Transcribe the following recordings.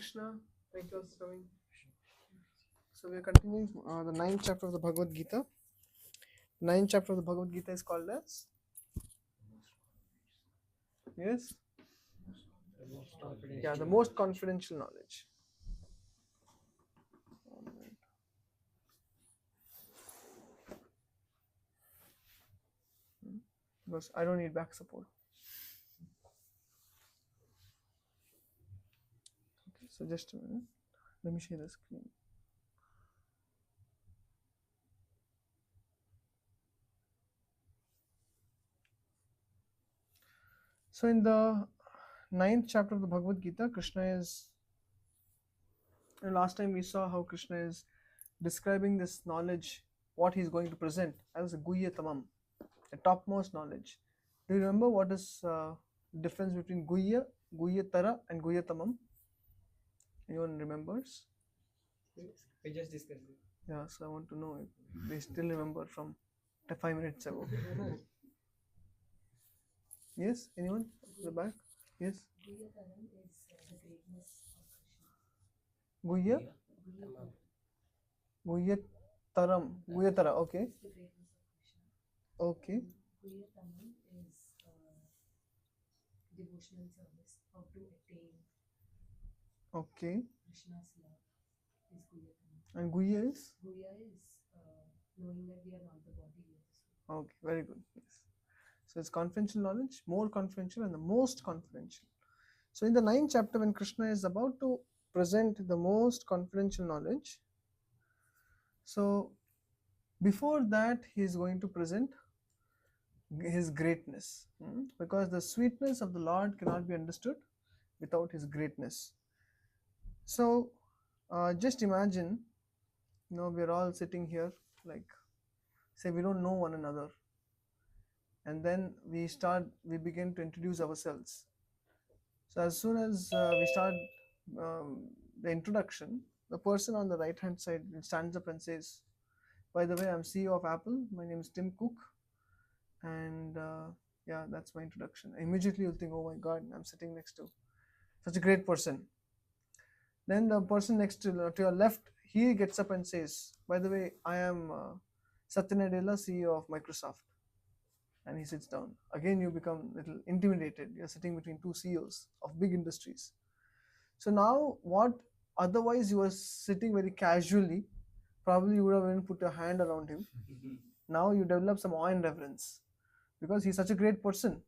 Krishna. Thank you all for coming. So we are continuing the ninth chapter of the Bhagavad Gita. The ninth chapter of the Bhagavad Gita is called as yes, yeah, the most confidential knowledge. Because I don't need back support. Okay, so just a minute. Let me share the screen. So in the ninth chapter of the Bhagavad Gita, Krishna is. Last time we saw how Krishna is describing this knowledge, what he is going to present as a Guhya Tamam, a topmost knowledge. Do you remember what is difference between Guhya, Guhya Tara, and Guhya Tamam? Anyone remembers? We just discussed it. Yeah, so I want to know if they still remember from 5 minutes ago. Yes, anyone? At the back? Yes. Guhya Taram is the greatness of Krishna. Guhya? Guhya Taram. Guhya Tara, okay. It's the greatness of Krishna. Okay. Guhya Tamam is devotional service, how to attain Okay. Krishna's love is Guhya Tamam. And Guhya is? Guhya is knowing that we are not the body, we are the soul. Okay, very good. Yes. So it's confidential knowledge, more confidential, and the most confidential. So in the ninth chapter, when Krishna is about to present the most confidential knowledge, so before that he is going to present his greatness, because the sweetness of the Lord cannot be understood without his greatness. So just imagine, we're all sitting here, like, say we don't know one another, and then we begin to introduce ourselves. So as soon as we start the introduction, the person on the right hand side stands up and says, by the way, I'm CEO of Apple, my name is Tim Cook, and yeah, that's my introduction. Immediately you'll think, oh my god, I'm sitting next to such a great person. Then the person next to your left, he gets up and says, by the way, I am Satya Nadella, CEO of Microsoft. And he sits down. Again, you become a little intimidated. You're sitting between two CEOs of big industries. So now, what otherwise you were sitting very casually, probably you would have even put your hand around him. Now you develop some awe and reverence because he's such a great person.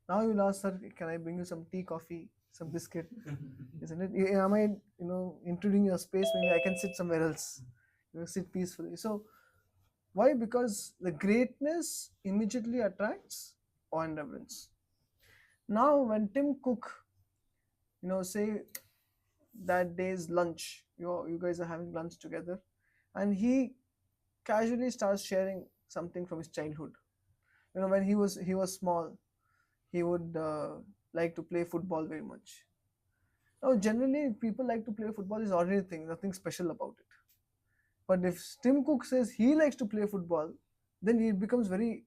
Now you'll ask, sir, can I bring you some tea, coffee, some biscuit? Isn't it? Am I, intruding your space? Maybe I can sit somewhere else. Sit peacefully. So why? Because the greatness immediately attracts awe and reverence. Now, when Tim Cook, say that day's lunch, you guys are having lunch together, and he casually starts sharing something from his childhood. When he was small, he would like to play football very much. Now, generally, people like to play football is ordinary thing, nothing special about it. But if Tim Cook says he likes to play football, then it becomes very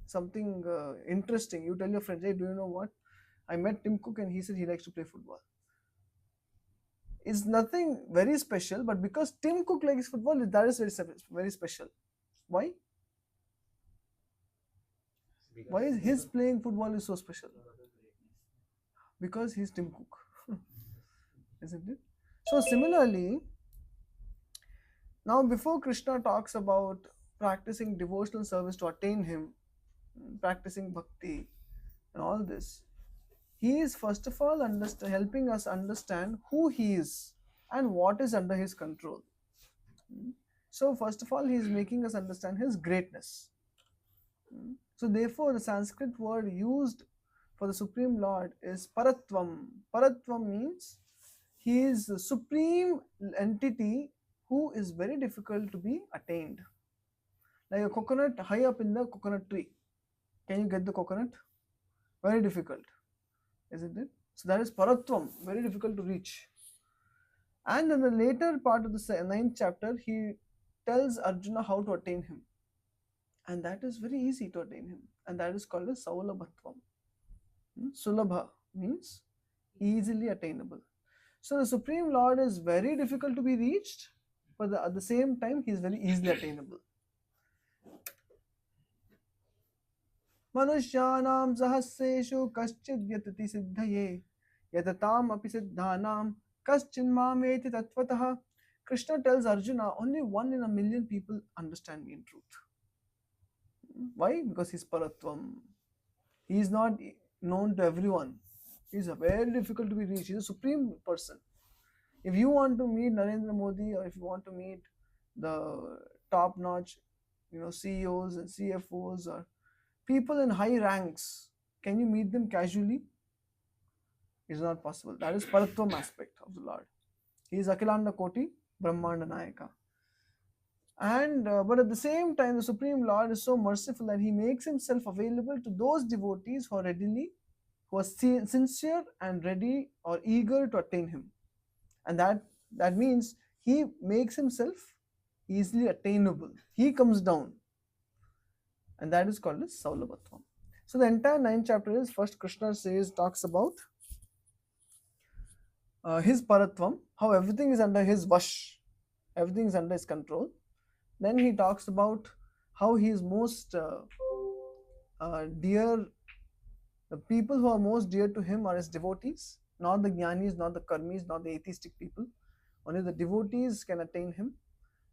something interesting. You tell your friends, hey, do you know what? I met Tim Cook and he said he likes to play football. It's nothing very special, but because Tim Cook likes football, that is very special. Why? Why is his playing football is so special? Because he's Tim Cook. Isn't it? So similarly, now before Krishna talks about practicing devotional service to attain him, practicing bhakti and all this, he is first of all helping us understand who he is and what is under his control. So first of all, he is making us understand his greatness. So therefore, the Sanskrit word used for the Supreme Lord is Paratvam. Paratvam means he is the supreme entity who is very difficult to be attained. Like a coconut high up in the coconut tree. Can you get the coconut? Very difficult, isn't it? So that is Paratvam, very difficult to reach. And in the later part of the ninth chapter, he tells Arjuna how to attain him. And that is very easy to attain him. And that is called as Saulabhatvam. Sulabha means easily attainable. So the Supreme Lord is very difficult to be reached, but at the same time, he is very easily attainable. Manushyanam sahasreshu kaschid yatati siddhaye yatatam api siddhanam kaschin mameti tatvatah. Krishna tells Arjuna, only 1 in a million people understand me in truth. Why? Because he's Paratvam. He is not known to everyone. He is very difficult to be reached. He is a supreme person. If you want to meet Narendra Modi, or if you want to meet the top-notch, CEOs and CFOs or people in high ranks, can you meet them casually? It's not possible. That is Paratvam aspect of the Lord. He is Akilanda Koti, Brahmanda Nayaka. And but at the same time, the Supreme Lord is so merciful that he makes himself available to those devotees who are sincere and ready or eager to attain him. And that means he makes himself easily attainable. He comes down. And that is called as Saulabhatvam. So the entire 9th chapter is, first Krishna talks about his Paratvam, how everything is under his vash, everything is under his control. Then he talks about how he is most dear, the people who are most dear to him are his devotees, not the jnanis, not the karmis, not the atheistic people. Only the devotees can attain him.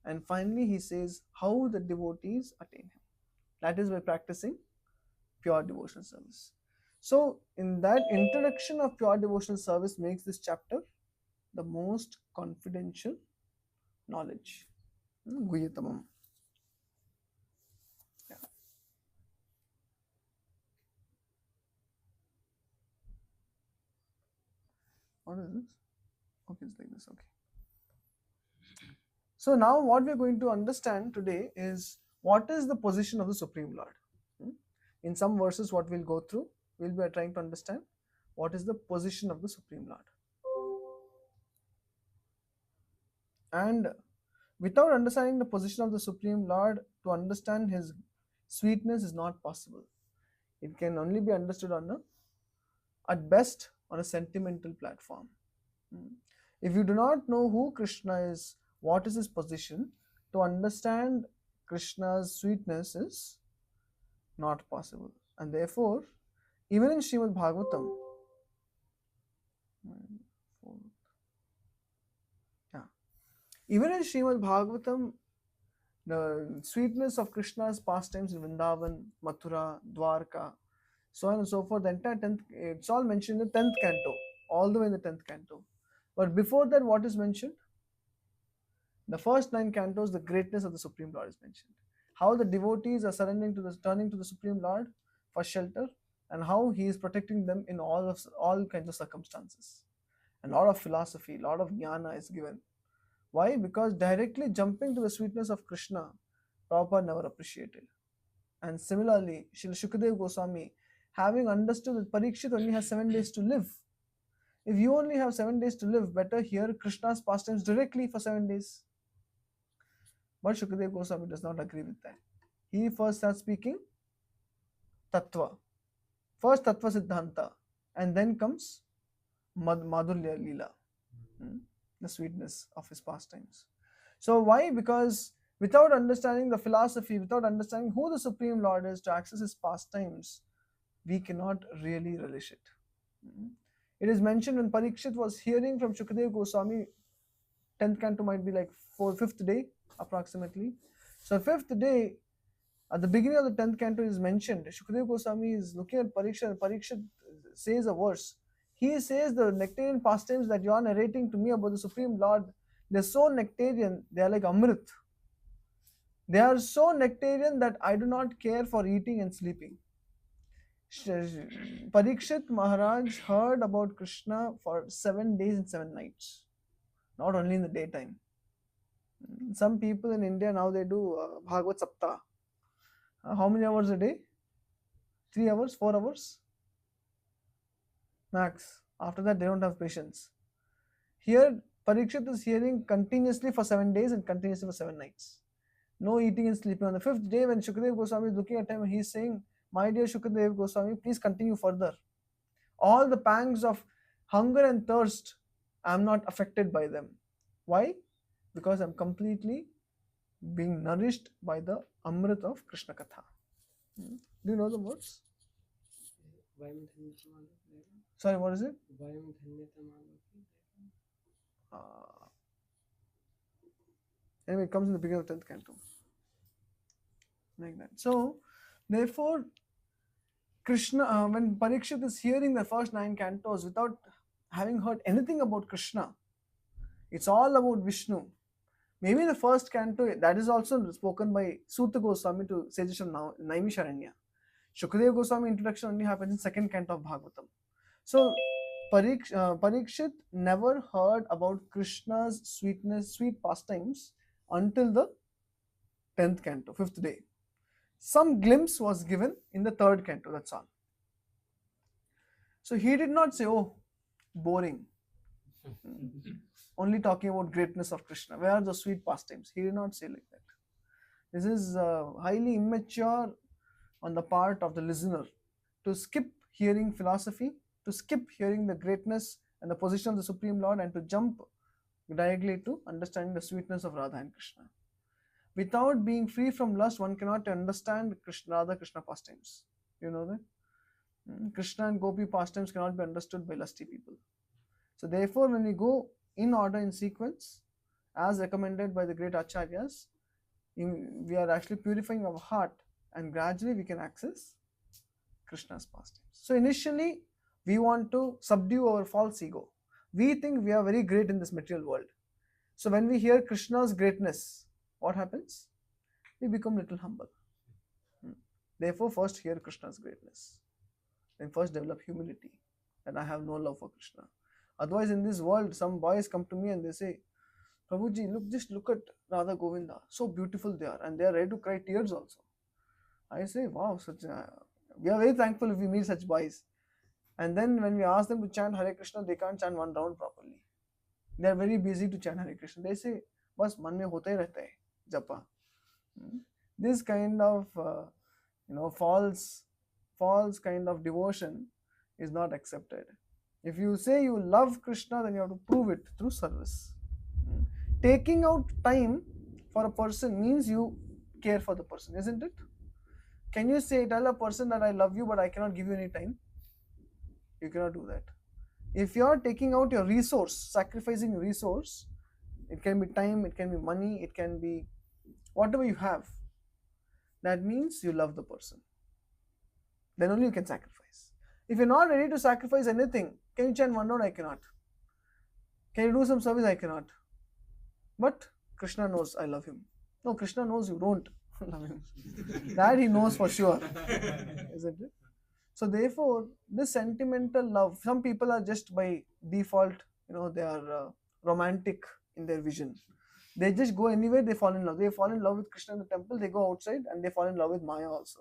And finally he says how the devotees attain him. That is by practicing pure devotional service. So in that introduction of pure devotional service makes this chapter the most confidential knowledge. Guhyatamam. Yeah. What is this? Okay, it's like this. Okay. So now what we're going to understand today is what is the position of the Supreme Lord. In some verses, what we'll go through, we'll be trying to understand what is the position of the Supreme Lord. And without understanding the position of the Supreme Lord, to understand his sweetness is not possible. It can only be understood at best, on a sentimental platform. If you do not know who Krishna is, what is his position, to understand Krishna's sweetness is not possible. And therefore, even in Srimad Bhagavatam, even in Srimad Bhagavatam, the sweetness of Krishna's pastimes in Vrindavan, Mathura, Dwarka, so on and so forth, the entire 10th, it's all mentioned in the 10th canto, all the way in the 10th canto. But before that, what is mentioned? The first 9 cantos, the greatness of the Supreme Lord is mentioned. How the devotees are turning to the Supreme Lord for shelter, and how he is protecting them in all kinds of circumstances. And a lot of philosophy, a lot of jnana is given. Why? Because directly jumping to the sweetness of Krishna, Prabhupada never appreciated. And similarly, Srila Shukadeva Goswami, having understood that Parikshit only has 7 days to live. If you only have 7 days to live, better hear Krishna's pastimes directly for 7 days. But Shukadeva Goswami does not agree with that. He first starts speaking Tattva. First Tattva Siddhanta, and then comes Madhurya Leela, the sweetness of his pastimes. So why? Because without understanding the philosophy, without understanding who the Supreme Lord is to access his pastimes, we cannot really relish it. It is mentioned when Parikshit was hearing from Shukadeva Goswami, 10th canto might be like 5th day approximately. So 5th day, at the beginning of the 10th canto is mentioned, Shukadeva Goswami is looking at Parikshit, and Parikshit says a verse. He says the nectarian pastimes that you are narrating to me about the Supreme Lord, they're so nectarian, they are like Amrit. They are so nectarian that I do not care for eating and sleeping. Parikshit Maharaj heard about Krishna for 7 days and 7 nights, not only in the daytime. Some people in India now they do Bhagavad Saptah. How many hours a day? 3 hours, 4 hours? Max. After that, they don't have patience. Here, Parikshit is hearing continuously for 7 days and continuously for 7 nights. No eating and sleeping. On the 5th day, when Shukadeva Goswami is looking at him, he is saying, my dear Shukadeva Goswami, please continue further. All the pangs of hunger and thirst I'm not affected by them. Why? Because I'm completely being nourished by the Amrit of Krishna Katha. Do you know the words? Sorry, what is it? Anyway, it comes in the beginning of 10th canto. Like that. So, therefore, Krishna, when Parikshit is hearing the first 9 cantos without having heard anything about Krishna, it's all about Vishnu. Maybe the first canto, that is also spoken by Sutta Goswami to sages of Naimisharanya. Shukadeva Goswami introduction only happens in second canto of Bhagavatam. So, Parikshit never heard about Krishna's sweetness, sweet pastimes until the 10th canto, 5th day. Some glimpse was given in the 3rd canto, that's all. So he did not say, oh, boring. Only talking about greatness of Krishna. Where are the sweet pastimes? He did not say like that. This is highly immature on the part of the listener to skip hearing philosophy, to skip hearing the greatness and the position of the Supreme Lord, and to jump directly to understanding the sweetness of Radha and Krishna. Without being free from lust, one cannot understand Radha Krishna pastimes. You know that? Krishna and Gopi pastimes cannot be understood by lusty people. So therefore, when we go in order, in sequence, as recommended by the great Acharyas, we are actually purifying our heart, and gradually we can access Krishna's pastimes. So initially, we want to subdue our false ego. We think we are very great in this material world. So when we hear Krishna's greatness, what happens? We become little humble. Therefore, first hear Krishna's greatness. Then first develop humility, that I have no love for Krishna. Otherwise, in this world, some boys come to me and they say, Prabhuji, just look at Radha Govinda. So beautiful they are, and they are ready to cry tears also. I say, wow, we are very thankful if we meet such boys. And then when we ask them to chant Hare Krishna, they can't chant one round properly. They are very busy to chant Hare Krishna. They say, bas man mein hota hi rehta hai, japa. This kind of false kind of devotion is not accepted. If you say you love Krishna, then you have to prove it through service. Taking out time for a person means you care for the person, isn't it? Can you tell a person that I love you but I cannot give you any time? You cannot do that. If you are taking out your resource, sacrificing your resource, it can be time, it can be money, it can be whatever you have, that means you love the person. Then only you can sacrifice. If you're not ready to sacrifice anything, can you chant one round? I cannot. Can you do some service? I cannot. But Krishna knows I love him. No, Krishna knows you don't love him. That he knows for sure. Isn't it? So therefore, this sentimental love, some people are just by default, they are romantic in their vision. They just go anywhere, they fall in love. They fall in love with Krishna in the temple, they go outside and they fall in love with Maya also.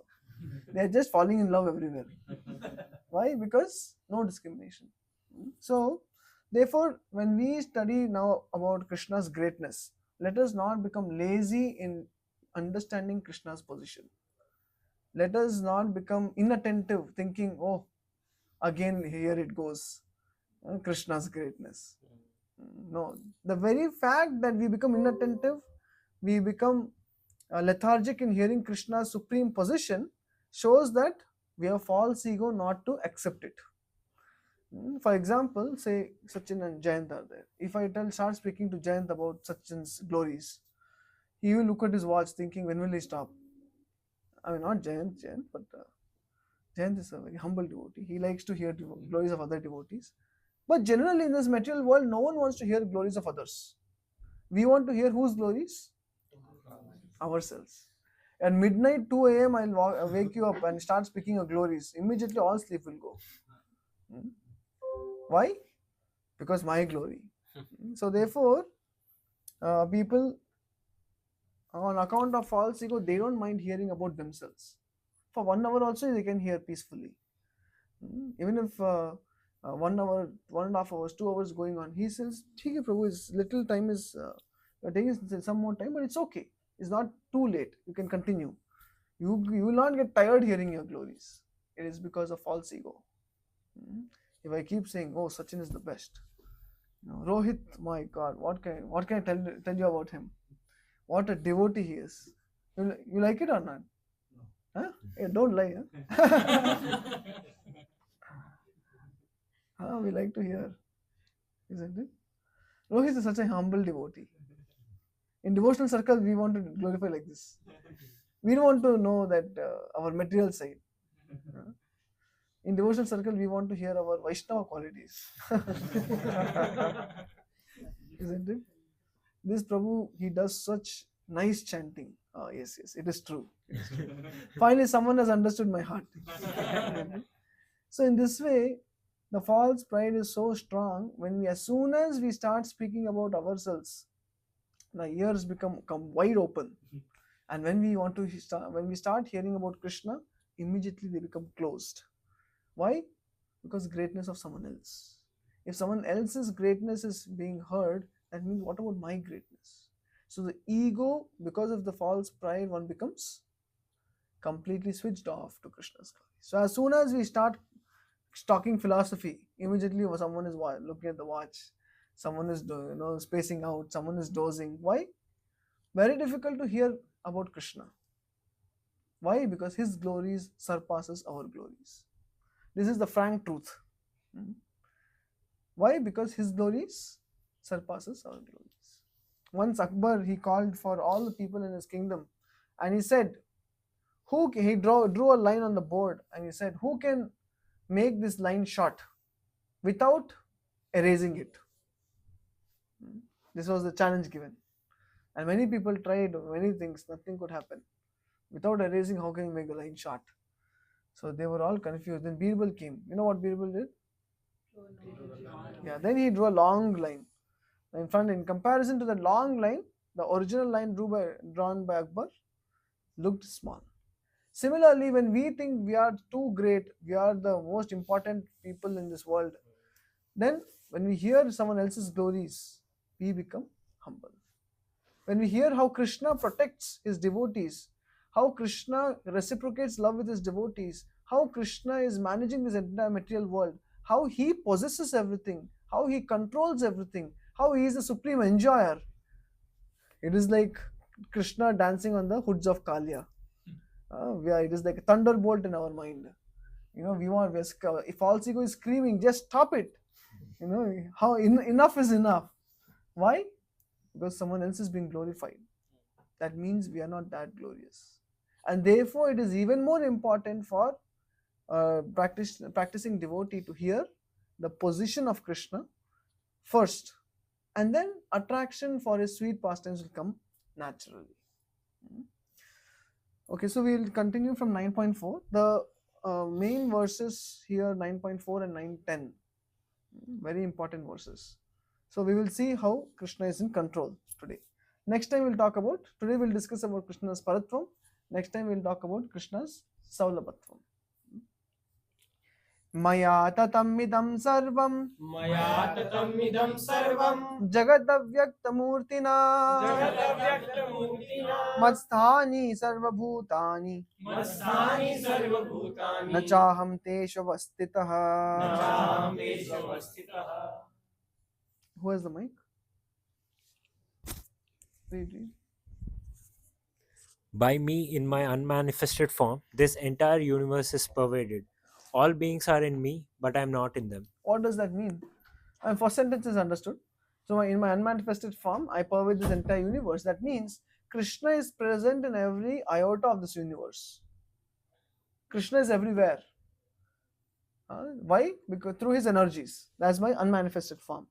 They are just falling in love everywhere. Why? Because no discrimination. So, therefore, when we study now about Krishna's greatness, let us not become lazy in understanding Krishna's position. Let us not become inattentive, thinking, oh, again here it goes, Krishna's greatness. No, the very fact that we become inattentive, we become lethargic in hearing Krishna's supreme position, shows that we have false ego not to accept it. For example, say Sachin and Jayant are there. If I start speaking to Jayant about Sachin's glories, he will look at his watch thinking, when will he stop? I mean, not Jayant, but Jayant is a very humble devotee. He likes to hear glories of other devotees. But generally in this material world, no one wants to hear glories of others. We want to hear whose glories? Ourselves. At midnight, 2 a.m., I'll wake you up and start speaking of glories. Immediately all sleep will go. Why? Because my glory. So therefore, people on account of false ego, they don't mind hearing about themselves. For 1 hour also they can hear peacefully. Even if 1 hour, 1.5 hours, 2 hours going on, he says, "Okay, Prabhu, is little time is taking some more time, but it's okay. It's not too late. You can continue. You will not get tired hearing your glories. It is because of false ego. If I keep saying, oh, Sachin is the best, Rohit, my God, what can I tell you about him? What a devotee he is. You like it or not? Huh? Hey, don't lie. Huh? We like to hear, isn't it? Rohit is such a humble devotee. In devotional circle, we want to glorify like this. We don't want to know that our material side. In devotional circle, we want to hear our Vaishnava qualities. Isn't it? This Prabhu, he does such nice chanting. Oh, yes, it is true. Finally, someone has understood my heart. So, in this way, the false pride is so strong when as soon as we start speaking about ourselves, the ears come wide open. And when we start hearing about Krishna, immediately they become closed. Why? Because greatness of someone else. If someone else's greatness is being heard, that means what about my greatness? So the ego, because of the false pride, one becomes completely switched off to Krishna's glory. So as soon as we start talking philosophy, immediately someone is looking at the watch, someone is spacing out, someone is dozing. Why? Very difficult to hear about Krishna. Why? Because his glories surpasses our glories. This is the frank truth. Why? Because his glories surpasses our glories. Once Akbar, he called for all the people in his kingdom and he said, he drew a line on the board and he said, who can make this line short without erasing it? This was the challenge given. And many people tried many things, nothing could happen. Without erasing, how can you make the line short? So they were all confused. Then Birbal came. You know what Birbal did? Yeah, then he drew a long line. In comparison to the long line, the original line drawn by Akbar looked small. Similarly, when we think we are too great, we are the most important people in this world, then when we hear someone else's glories, we become humble. When we hear how Krishna protects his devotees, how Krishna reciprocates love with his devotees, how Krishna is managing this entire material world, how he possesses everything, how he controls everything, how he is the supreme enjoyer. It is like Krishna dancing on the hoods of Kalia. It is like a thunderbolt in our mind. If false ego is screaming, just stop it. Enough is enough. Why? Because someone else is being glorified. That means we are not that glorious. And therefore, it is even more important for practicing devotee to hear the position of Krishna first, and then attraction for his sweet pastimes will come naturally. Okay, so we will continue from 9.4. The main verses here, 9.4 and 9.10, very important verses. So we will see how Krishna is in control today. Next time today we'll discuss about Krishna's Paratvam. Next time we'll talk about Krishna's Saulabhatvam. Maya tatamidam sarvam jagadavyakthamurtina matsthani sarvabhutani nachaham teshu avastitah. Who has the mic? Read. By me in my unmanifested form, this entire universe is pervaded. All beings are in me, but I am not in them. What does that mean? First sentence is understood. So in my unmanifested form, I pervade this entire universe. That means Krishna is present in every iota of this universe. Krishna is everywhere. Why? Because through his energies. That's my unmanifested form.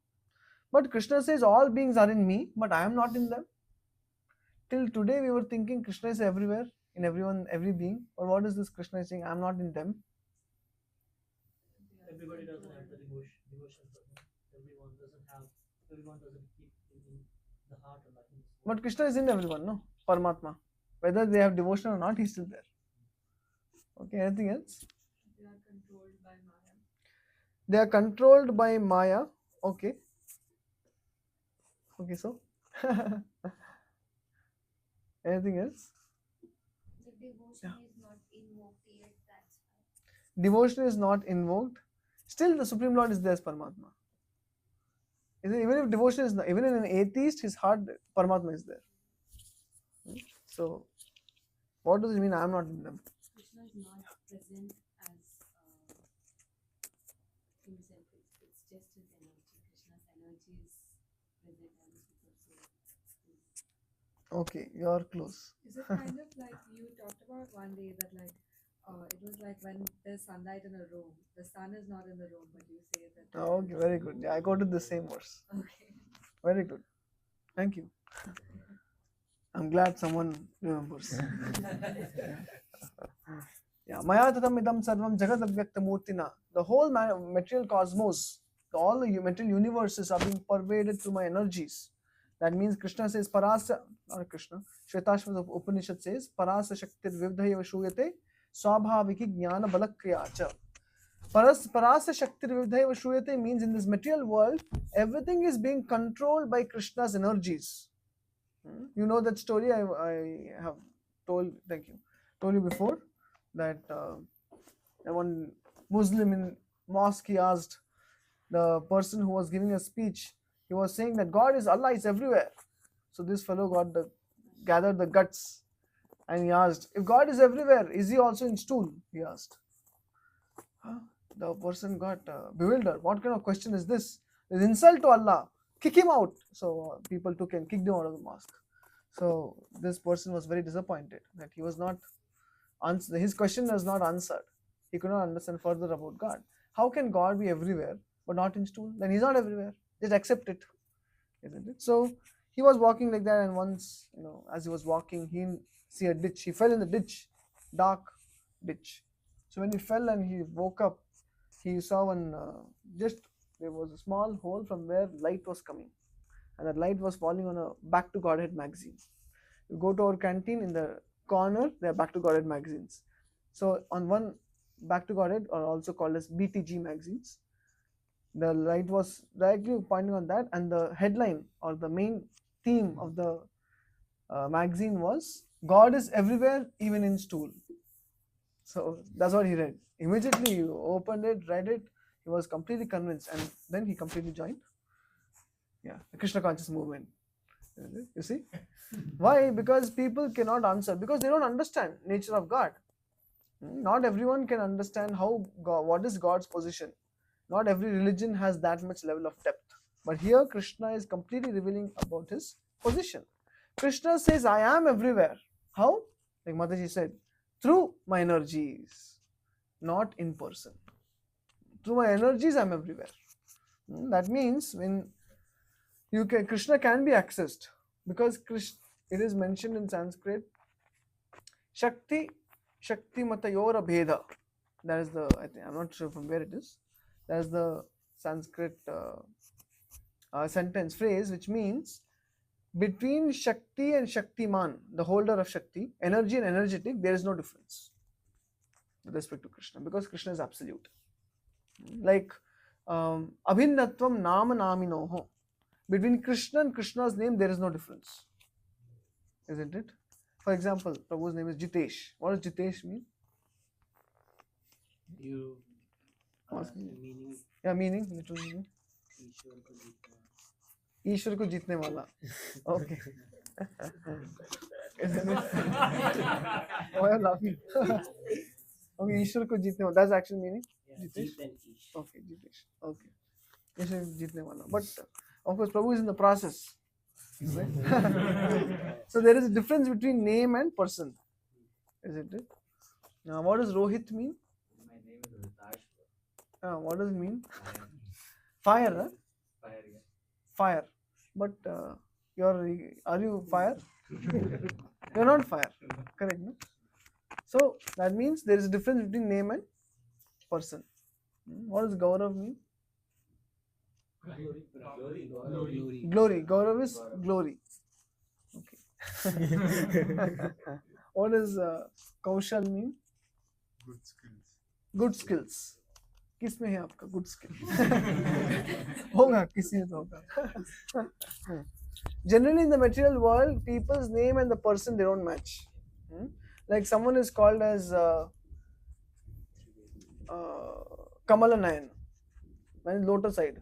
But Krishna says all beings are in me, but I am not in them. Till today we were thinking Krishna is everywhere, in everyone, every being. But what is this Krishna is saying? I am not in them. Everybody doesn't have the devotion for him. Everyone doesn't keep in the heart or nothing. But Krishna is in everyone, no? Paramatma. Whether they have devotion or not, he's still there. Okay, anything else? They are controlled by Maya. They are controlled by Maya. Okay. Okay, so anything else? The devotion is not invoked yet, that's why. Devotion is not invoked. Still, the Supreme Lord is there as Paramatma. Even if devotion is not, even in an atheist, his heart, Paramatma is there. So, what does it mean? I am not in them. Krishna is not present as himself. It's just his energy. Krishna's energy is present and Okay, you are close. Is it kind of like you talked about one day that like it was like when there's sunlight in a room, the sun is not in the room, but you say that. Okay, very good. Yeah, I quoted the same verse. Okay. Very good. Thank you. I'm glad someone remembers. Yeah, Maya tatam idam sarvam jagad avyakta murtina. The whole material cosmos, all the material universes are being pervaded through my energies. That means Krishna says parasa, or Krishna, Shvetashvata Upanishad says parasa shaktir vivdhayeva shuyate swabhaviki jnana balakriyacha. Parasa shaktir vivdhayeva shuyate means in this material world, everything is being controlled by Krishna's energies. You know that story I have told, told you before, that one Muslim in mosque, he asked the person who was giving a speech, he was saying that Allah is everywhere. So this fellow gathered the guts and he asked, if God is everywhere, is he also in stool? He asked. The person got bewildered. What kind of question is this? It's insult to Allah. Kick him out. So people took him, kicked him out of the mosque. So this person was very disappointed that he was not answered. His question was not answered. He could not understand further about God. How can God be everywhere but not in stool? Then he's not everywhere. Just accept it, isn't it? So he was walking like that, and once, as he was walking, he see a ditch. He fell in the ditch, dark ditch. So when he fell and he woke up, he saw one there was a small hole from where light was coming, and that light was falling on a Back to Godhead magazine. You go to our canteen, in the corner there are Back to Godhead magazines. So on one Back to Godhead, or also called as BTG magazines, the light was directly pointing on that, and the headline or the main theme of the magazine was God is everywhere, even in stool. So that's what he read. Immediately he opened it, read it, he was completely convinced, and then he completely joined the Krishna conscious movement. You see? Why? Because people cannot answer, because they don't understand nature of God. Not everyone can understand what is God's position. Not every religion has that much level of depth. But here Krishna is completely revealing about his position. Krishna says, I am everywhere. How? Like Mataji said, through my energies, not in person. Through my energies, I am everywhere. That means when Krishna can be accessed, because it is mentioned in Sanskrit, Shakti Matayora Bheda. That is I'm not sure from where it is. That is the Sanskrit phrase, which means between Shakti and Shaktiman, the holder of Shakti, energy and energetic, there is no difference with respect to Krishna, because Krishna is absolute. Like Abhinnatvam Nama Naminoho. Between Krishna and Krishna's name, there is no difference. Isn't it? For example, Prabhu's name is Jitesh. What does Jitesh mean? Meaning. Yeah, meaning, literal meaning. ईश्वर को जीतने वाला. Okay. Isn't it? Why are you laughing? Okay, ईश्वर को जीतने वाला. That's actual meaning. Jitesh. Okay, Jitesh. Okay. ईश्वर को जीतने वाला. But of course, Prabhu is in the process. Right? So there is a difference between name and person. Isn't it? Now, what does Rohit mean? My name is Ritash. What does it mean? Fire, huh? Fire, yeah. Fire. But are you fire? You're not fire. Correct, no? So that means there is a difference between name and person. What does Gaurav mean? Glory. Gaurav is glory. Okay. What does Kaushal mean? Good skills. Good skills. किस में है आपका good skill? होगा, किसी में तो होगा. Generally in the material world, people's name and the person, they don't match. Like someone is called as Kamala Nayan, lotus eyed.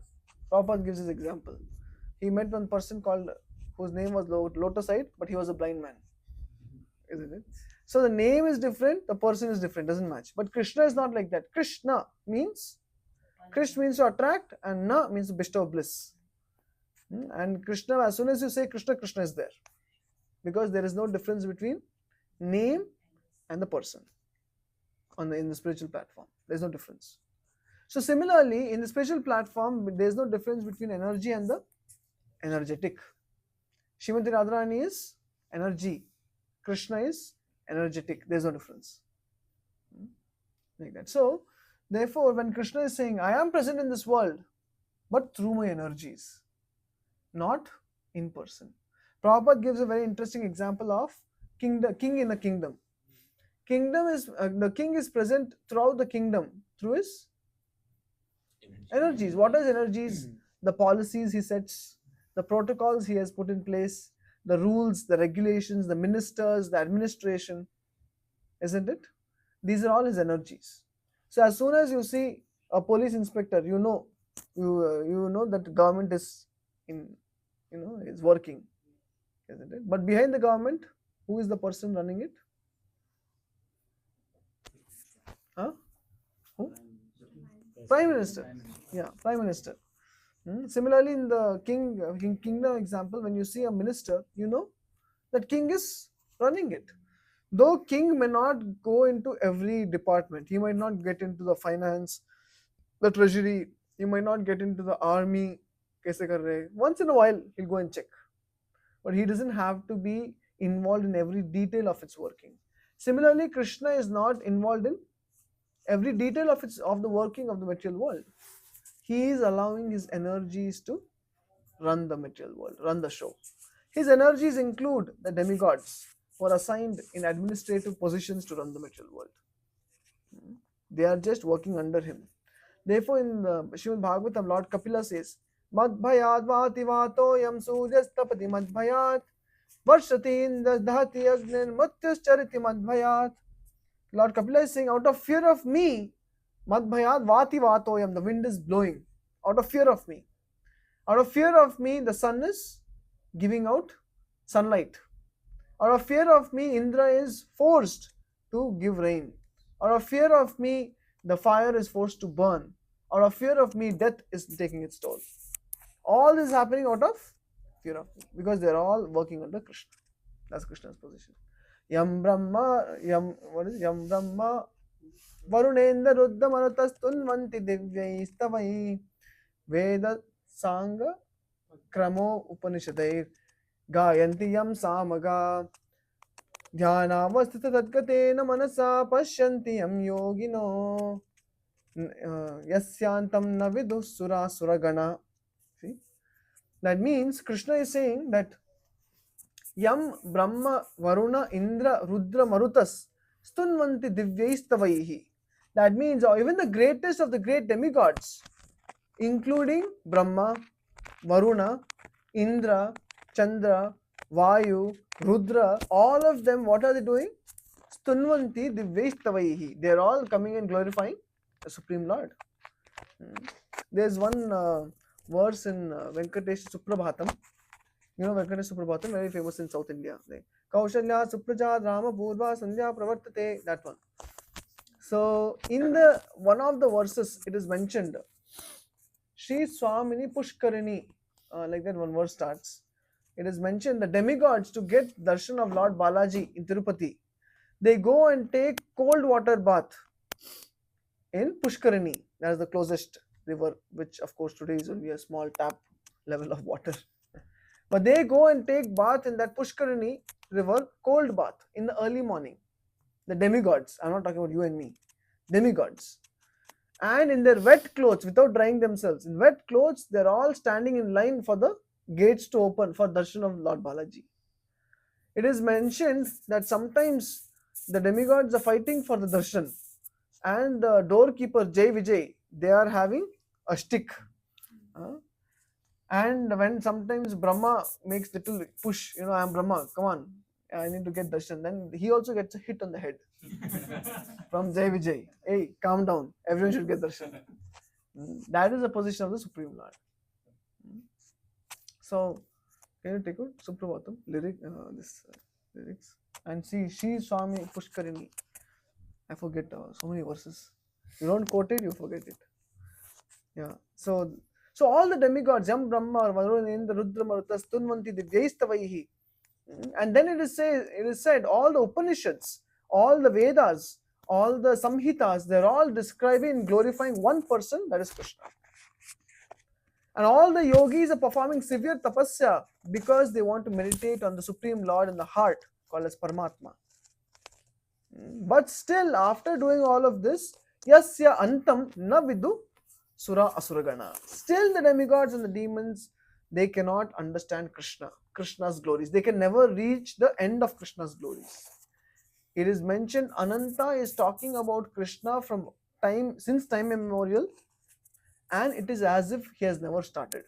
Prabhupada gives his example. He met one person called whose name was Lotusite, but he was a blind man. Isn't it? So the name is different, the person is different, doesn't match. But Krishna is not like that. Krishna means to attract, and Na means to bestow bliss. And Krishna, as soon as you say Krishna, Krishna is there. Because there is no difference between name and the person in the spiritual platform. There is no difference. So similarly, in the spiritual platform, there is no difference between energy and the energetic. Srimati Radharani is energy. Krishna is energetic. There is no difference. Like that. So, therefore, when Krishna is saying, I am present in this world, but through my energies, not in person. Prabhupada gives a very interesting example of king in a kingdom. The king is present throughout the kingdom through his energies. What are his energies? The policies he sets, the protocols he has put in place, the rules, the regulations, the ministers, the administration, isn't it? These are all his energies. So as soon as you see a police inspector, you know that government is is working, isn't it? But behind the government, who is the person running it? Who? Prime Minister. Yeah, Prime Minister. Similarly, in the kingdom example, when you see a minister, you know that king is running it. Though king may not go into every department, he might not get into the finance, the treasury, he might not get into the army. Once in a while, he'll go and check. But he doesn't have to be involved in every detail of its working. Similarly, Krishna is not involved in every detail of the working of the material world. He is allowing his energies to run the material world, run the show. His energies include the demigods who are assigned in administrative positions to run the material world. They are just working under him. Therefore, in Srimad Bhagavatam, Lord Kapila says, Madbhayat vati vato yam suryastapati madbhayat varshatin dahati agnin mutyaschariti madbhayat. Lord Kapila is saying, out of fear of me, Madbhayat vati vatoyam, the wind is blowing. Out of fear of me. Out of fear of me, the sun is giving out sunlight. Out of fear of me, Indra is forced to give rain. Out of fear of me, the fire is forced to burn. Out of fear of me, death is taking its toll. All this is happening out of fear of me, because they are all working under Krishna. That's Krishna's position. Yam Brahma Varunendra Ruddha Marutastunvanti Divyai Stavai Veda Sangha Kramo Upanishadai Gayanti Yam Samaga Dhyanavastita Tadgatena Manasa Pashyanti Yam Yogino Yasyantam Navidu Sura Suragana. See? That means Krishna is saying that Yam Brahma Varuna Indra Rudra Marutas Stunvanti Divyaistavaihi. That means even the greatest of the great demigods, including Brahma, Varuna, Indra, Chandra, Vayu, Rudra, all of them, what are they doing? Stunvanti Divyaistavaihi. They are all coming and glorifying the Supreme Lord. There's one verse in Venkatesh Suprabhatam. You know Venkatesh Suprabhatam, very famous in South India. Kaushalya Supraja Rama Purva Sandhya Pravartate, that one. So in the one of the verses it is mentioned, Shri Swamini Pushkarini, like that one verse starts. It is mentioned the demigods, to get darshan of Lord Balaji in Tirupati, they go and take cold water bath in Pushkarini. That is the closest river, which of course today is only a small tap level of water. But they go and take bath in that Pushkarini river, cold bath in the early morning. The demigods, I'm not talking about you and me, demigods. And in their wet clothes, without drying themselves, in wet clothes, they're all standing in line for the gates to open for darshan of Lord Balaji. It is mentioned that sometimes the demigods are fighting for the darshan, and the doorkeeper Jai Vijay, they are having a stick. And when sometimes Brahma makes little push, I am Brahma, come on, I need to get darshan, then he also gets a hit on the head from Jai Vijay. Hey, calm down, everyone should get darshan. That is the position of the Supreme Lord. So can you take out Suprabhatam lyrics? And see, she Swami Pushkarini. I forget so many verses. You don't quote it, you forget it. Yeah. So all the demigods, Yam Brahma, Varuna, Rudra, Maruta, Stunvanti, Divyaistavaihi. And then it is said all the Upanishads, all the Vedas, all the Samhitas, they're all describing and glorifying one person, that is Krishna. And all the yogis are performing severe tapasya because they want to meditate on the Supreme Lord in the heart, called as Paramatma. But still, after doing all of this, yasya antam na vidu sura asuragana. Still the demigods and the demons, they cannot understand Krishna's glories. They can never reach the end of Krishna's glories. It is mentioned Ananta is talking about Krishna from since time immemorial, and it is as if he has never started.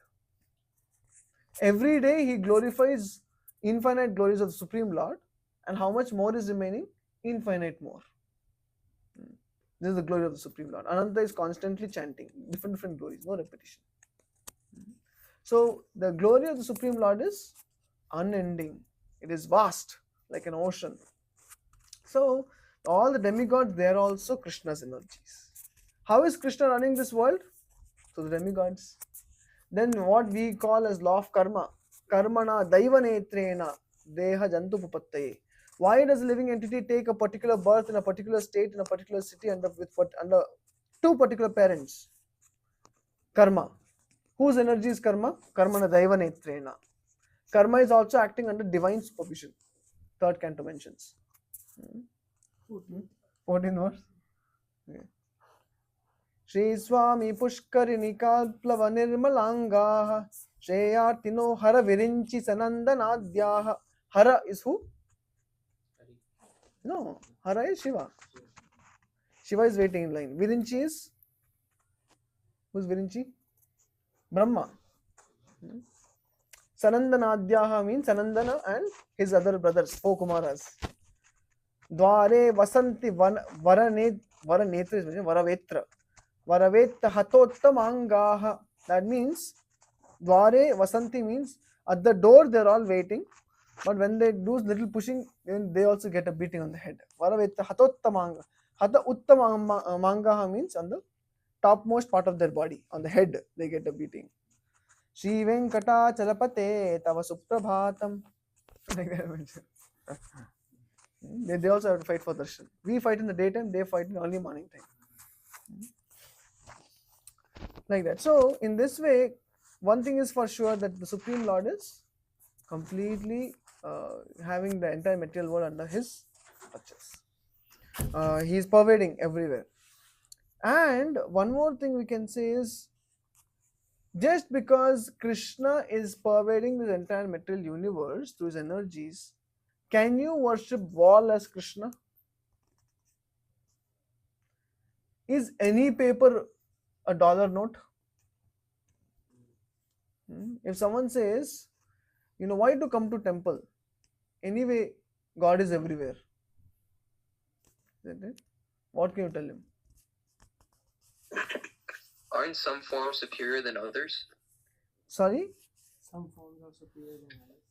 Every day he glorifies infinite glories of the Supreme Lord, and how much more is remaining? Infinite more. This is the glory of the Supreme Lord. Ananta is constantly chanting different glories, no repetition. So the glory of the Supreme Lord is unending. It is vast, like an ocean. So all the demigods, they are also Krishna's energies. How is Krishna running this world? So the demigods. Then what we call as law of karma, karmana daivanetrena deha jantu pupattaye. Why does a living entity take a particular birth in a particular state in a particular city under two particular parents? Karma. Whose energy is karma? Karmana daivanetrena. Karma is also acting under divine supervision. Third canto mentions. 14th verse. Okay. Shri Swami Pushkarini Kalplava Nirmalangaha Shreyartino Hara Virinchi Sanandanadhyaha. Hara is who? No, Hara is Shiva. Shiva is waiting in line. Virinchi is? Who's Virinchi? Brahma. Sanandanadhyaha means Sanandana and his other brothers, 4 Kumaras. Dware Vasanti Varanetra is Varavetra. Varavetta Hatottamangaha. That means Dware Vasanti means at the door they are all waiting, but when they do little pushing, then they also get a beating on the head. Varavetta Hatottamanga. Hata Uttamangaha means on the topmost part of their body, on the head, they get a beating. Shri Venkata Chalapate Tava Suprabhatam. Like that. They also have to fight for darshan. We fight in the daytime, they fight in the early morning time. Like that. So in this way, one thing is for sure, that the Supreme Lord is completely having the entire material world under his touches. He is pervading everywhere. And one more thing we can say is, just because Krishna is pervading this entire material universe through his energies, can you worship wall as Krishna? Is any paper a dollar note? If someone says, why to come to temple? Anyway, God is everywhere. Isn't it? What can you tell him? Aren't some forms superior than others? Sorry? Some forms are superior than others.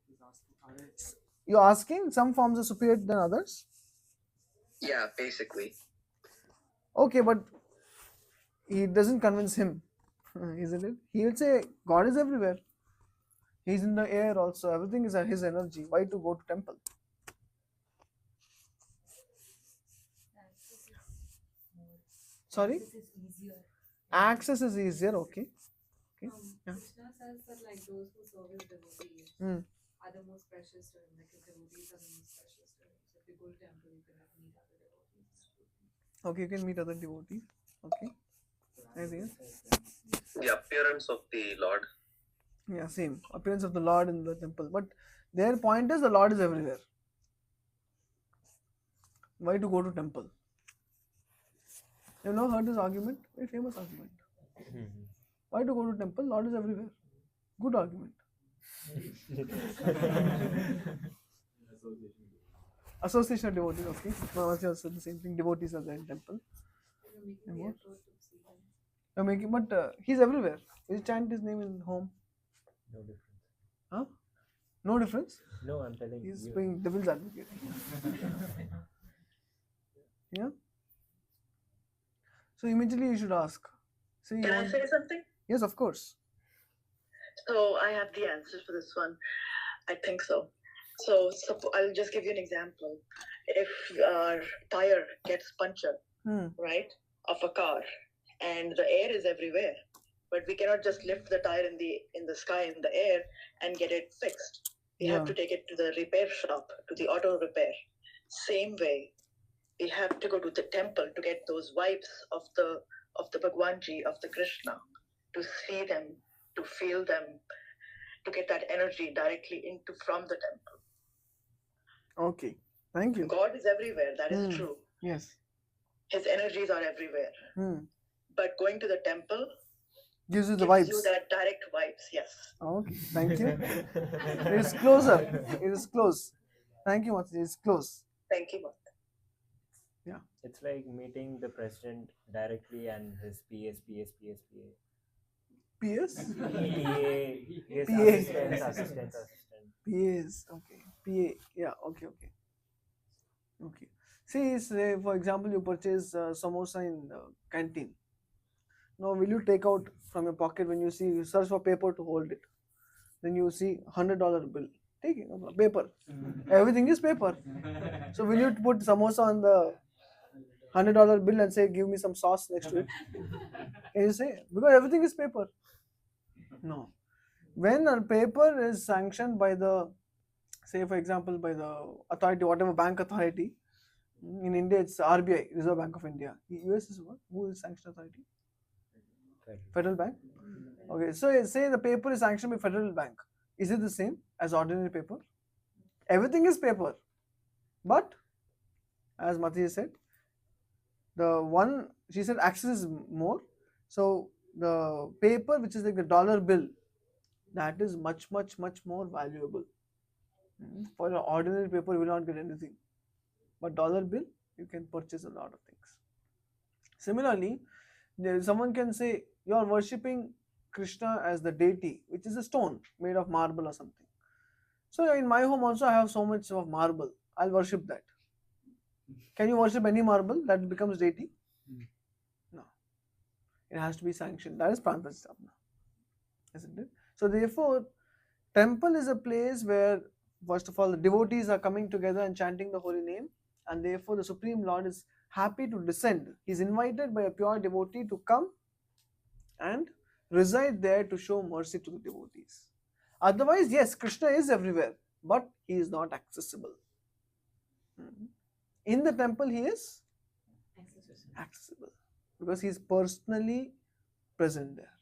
He's asking, You're asking some forms are superior than others? Yeah, basically. Okay, but it doesn't convince him, isn't it? He will say, God is everywhere. He's in the air also. Everything is his energy. Why to go to temple? Sorry? This is easier. Access is easier, okay. Yeah. Krishna says that like those who serve his devotees Hmm. are the most precious to him. Like his devotees are the most precious to him. So if you go to temple, you can meet other devotees. Okay, you can meet other devotees. Okay. Anything else? The appearance of the Lord. Yeah, same. Appearance of the Lord in the temple. But their point is the Lord is everywhere. Why to go to temple? You know, heard this argument? Very famous argument. Why to go to temple? Lord is everywhere. Good argument. Association of devotees, okay. Also the same thing. Devotees are there in temple. You're making And the what? effort to see him. You're making, but he's everywhere. You chant his name in home. No difference. Huh? No difference? No, I'm telling He's you. being devil's advocate. Yeah? So immediately you should ask. See, you Can I want- say something? Yes, of course. So I have the answer for this one. I think so. So I'll just give you an example. If our tire gets punctured, right, of a car, and the air is everywhere, but we cannot just lift the tire in the sky in the air and get it fixed. We have to take it to the repair shop, to the auto repair. Same way, we have to go to the temple to get those vibes of the Bhagwanji, of the Krishna, to see them, to feel them, to get that energy directly from the temple. Okay. Thank you. God is everywhere, that is true. Yes. His energies are everywhere. But going to the temple Gives you the gives vibes. you that direct vibes, yes. Okay. Thank you. It is closer. It is close. Thank you, Mataji. It's close. Thank you, Mata. Yeah. It's like meeting the president directly and his PS. PS? His PA. assistant. PS. Okay. PA. Yeah. Okay. See, say for example, you purchase samosa in the canteen. Now, will you take out from your pocket when you search for paper to hold it? Then you see $100 bill. Take it, paper. Everything is paper. So, will you put samosa on the $100 bill and say, give me some sauce next to it? Can you say? Because everything is paper. No. When a paper is sanctioned by the, say for example, by the authority, whatever bank authority, in India it's RBI, Reserve Bank of India. US is what? Who is sanctioned authority? Federal Bank? Okay, so say the paper is sanctioned by Federal Bank. Is it the same as ordinary paper? Everything is paper. But, as Mati said, she said access is more. So, the paper which is like the dollar bill, that is much more valuable. For an ordinary paper, you will not get anything. But dollar bill, you can purchase a lot of things. Similarly, someone can say, you are worshipping Krishna as the deity, which is a stone made of marble or something. So in my home also I have so much of marble. I'll worship that. Can you worship any marble that becomes deity? No. It has to be sanctioned. That is prasadam, isn't it? So therefore, temple is a place where, first of all, the devotees are coming together and chanting the holy name, and therefore the Supreme Lord is happy to descend. He is invited by a pure devotee to come and reside there to show mercy to the devotees. Otherwise, yes, Krishna is everywhere, but he is not accessible. In the temple, he is accessible because he is personally present there.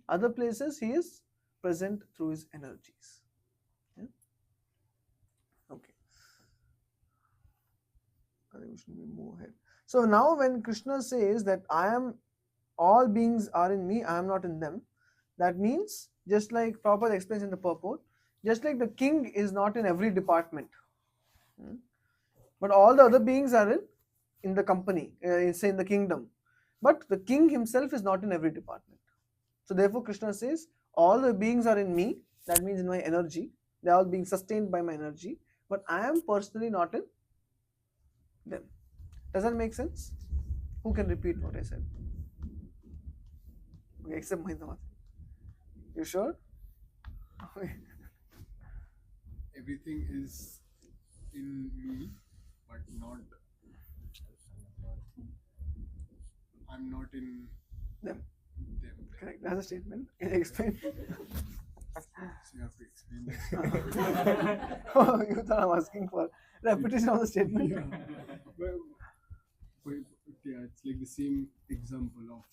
Other places, he is present through his energies. Yeah? Okay. I think we should move ahead. So now when Krishna says that all beings are in me, I am not in them, that means, just like Prabhupada explains in the purport, just like the king is not in every department, but all the other beings are in the company, say in the kingdom, but the king himself is not in every department. So therefore Krishna says, all the beings are in me, that means in my energy, they are all being sustained by my energy, but I am personally not in them. Does that make sense? Who can repeat what I said? Okay, except Mahindra. You sure? Okay. Everything is in me, but I'm not in them. Correct. That's a statement. Can you explain? So you have to explain that. Oh, you thought I'm asking for repetition of the statement? But it's like the same example of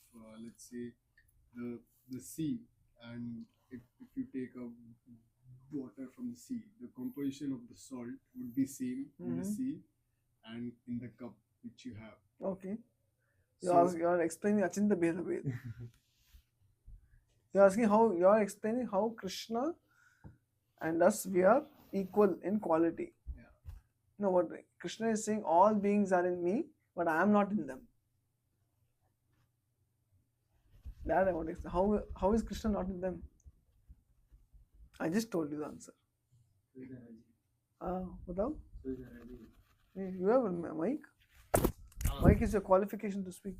let's say the sea, and if you take a water from the sea, the composition of the salt would be same in the sea and in the cup which you have. Okay. You are explaining Achinta Bheda Ved. You are explaining how Krishna and us, we are equal in quality. Yeah. No, what Krishna is saying, all beings are in me, but I am not in them. That I want to explain. How is Krishna not in them? I just told you the answer. Without? You have a mic? Mic is your qualification to speak.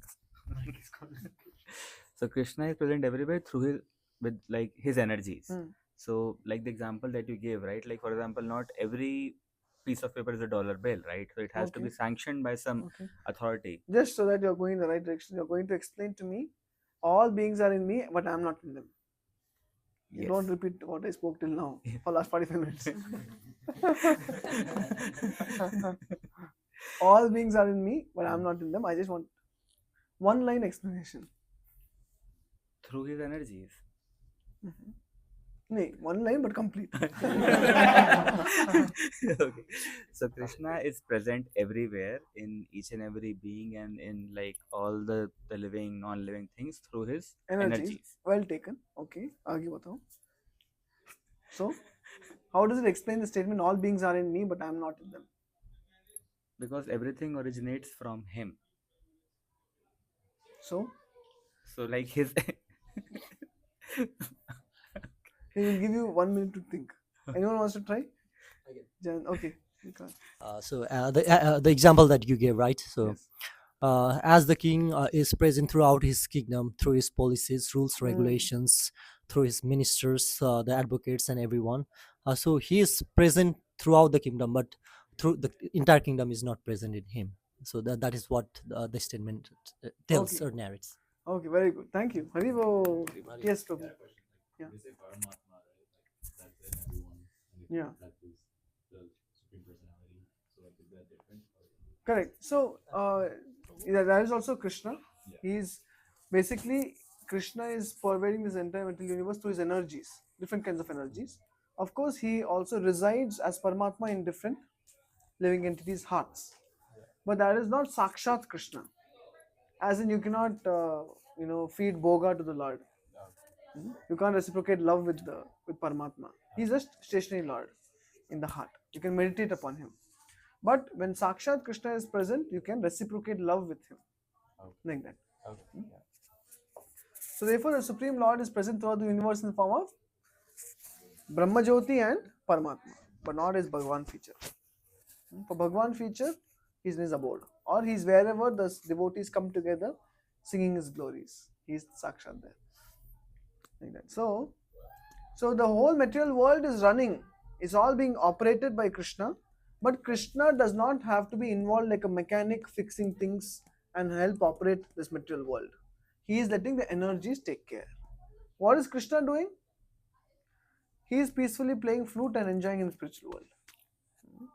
So Krishna is present everywhere through his with like his energies. Hmm. So like the example that you gave, right? Like for example, not every piece of paper is a dollar bill, right? So it has to be Okay. sanctioned by some Okay. authority. Just so that you're going in the right direction, you're going to explain to me all beings are in me, but I'm not in them. You Yes. don't repeat what I spoke till now for last 45 minutes. All beings are in me, but I'm not in them. I just want one line explanation. Through his energies. No, one line but complete. Okay. So Krishna is present everywhere in each and every being and in like all the living, non-living things through his energies. Well taken. Okay. Aage batao. So, how does it explain the statement all beings are in me but I am not in them? Because everything originates from him. So like his he will give you 1 minute to think. Anyone wants to try? Jan, okay. The example that you gave, right? So Yes. as the king is present throughout his kingdom, through his policies, rules, regulations, through his ministers, the advocates, and everyone. So he is present throughout the kingdom, but through the entire kingdom is not present in him. So that is what the statement tells Okay. or narrates. Okay, very good. Thank you. Haribo. Yes, Prabhu. Yeah. They say Paramatma, right? Like that's in everyone. And Yeah. that is the Supreme Personality. So like, is that different? Correct. So that is also Krishna. Yeah. He is basically Krishna is pervading this entire material universe through his energies, different kinds of energies. Of course, he also resides as Paramatma in different living entities' hearts. But that is not Sakshat Krishna. As in, you cannot, feed boga to the Lord. You can't reciprocate love with Paramatma. He's just stationary Lord in the heart. You can meditate upon him. But when Sakshat Krishna is present, you can reciprocate love with him. Like that. So therefore, the Supreme Lord is present throughout the universe in the form of Brahma Jyoti and Paramatma, but not as Bhagwan feature. For Bhagwan feature, he's in his abode, or he's wherever the devotees come together singing his glories. He's Sakshat there. Like that. So the whole material world is running. It's all being operated by Krishna, but Krishna does not have to be involved like a mechanic fixing things and help operate this material world. He is letting the energies take care. What is Krishna doing? He is peacefully playing flute and enjoying in the spiritual world.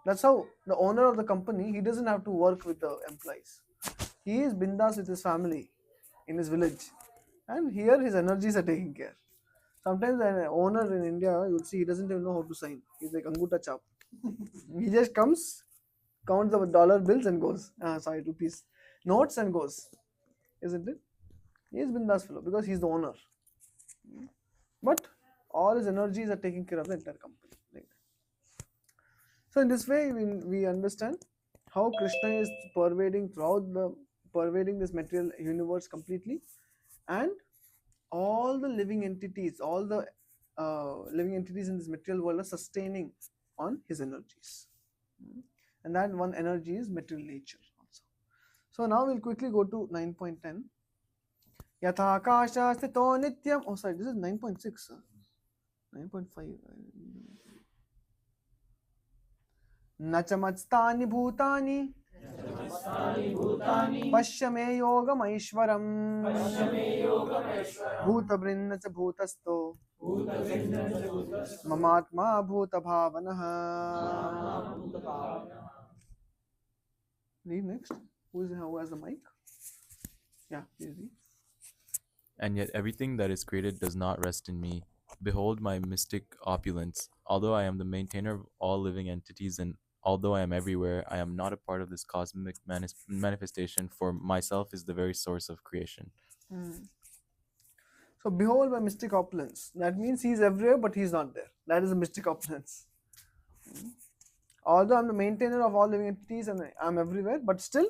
That's how the owner of the company, he doesn't have to work with the employees. He is bindas with his family in his village, and here his energies are taking care. Sometimes an owner in India, you will see he doesn't even know how to sign. He's like Anguta Chap. He just comes, counts the dollar bills and goes. Rupees, notes and goes. Isn't it? He is bindas fellow because he's the owner. But all his energies are taking care of the entire company. Like that. So in this way, we understand how Krishna is pervading this material universe completely, and all the living entities, all the living entities in this material world are sustaining on his energies. And that one energy is material nature also. So now we'll quickly go to 9.10. Yatha akasha sthito nityam. Oh, sorry, this is 9.6. 9.5. Nachamastani bhutani पश्य मे योगमैश्वरम् भूतभृन्न च भूतस्थो ममात्मा भूतभावनः. Read next. Who has the mic? Yeah, please read. And yet everything that is created does not rest in me. Behold my mystic opulence. Although I am the maintainer of all living entities and although I am everywhere, I am not a part of this cosmic manifestation, for myself is the very source of creation. So, behold my mystic opulence. That means he is everywhere, but he is not there. That is the mystic opulence. Although I am the maintainer of all living entities and I am everywhere, but still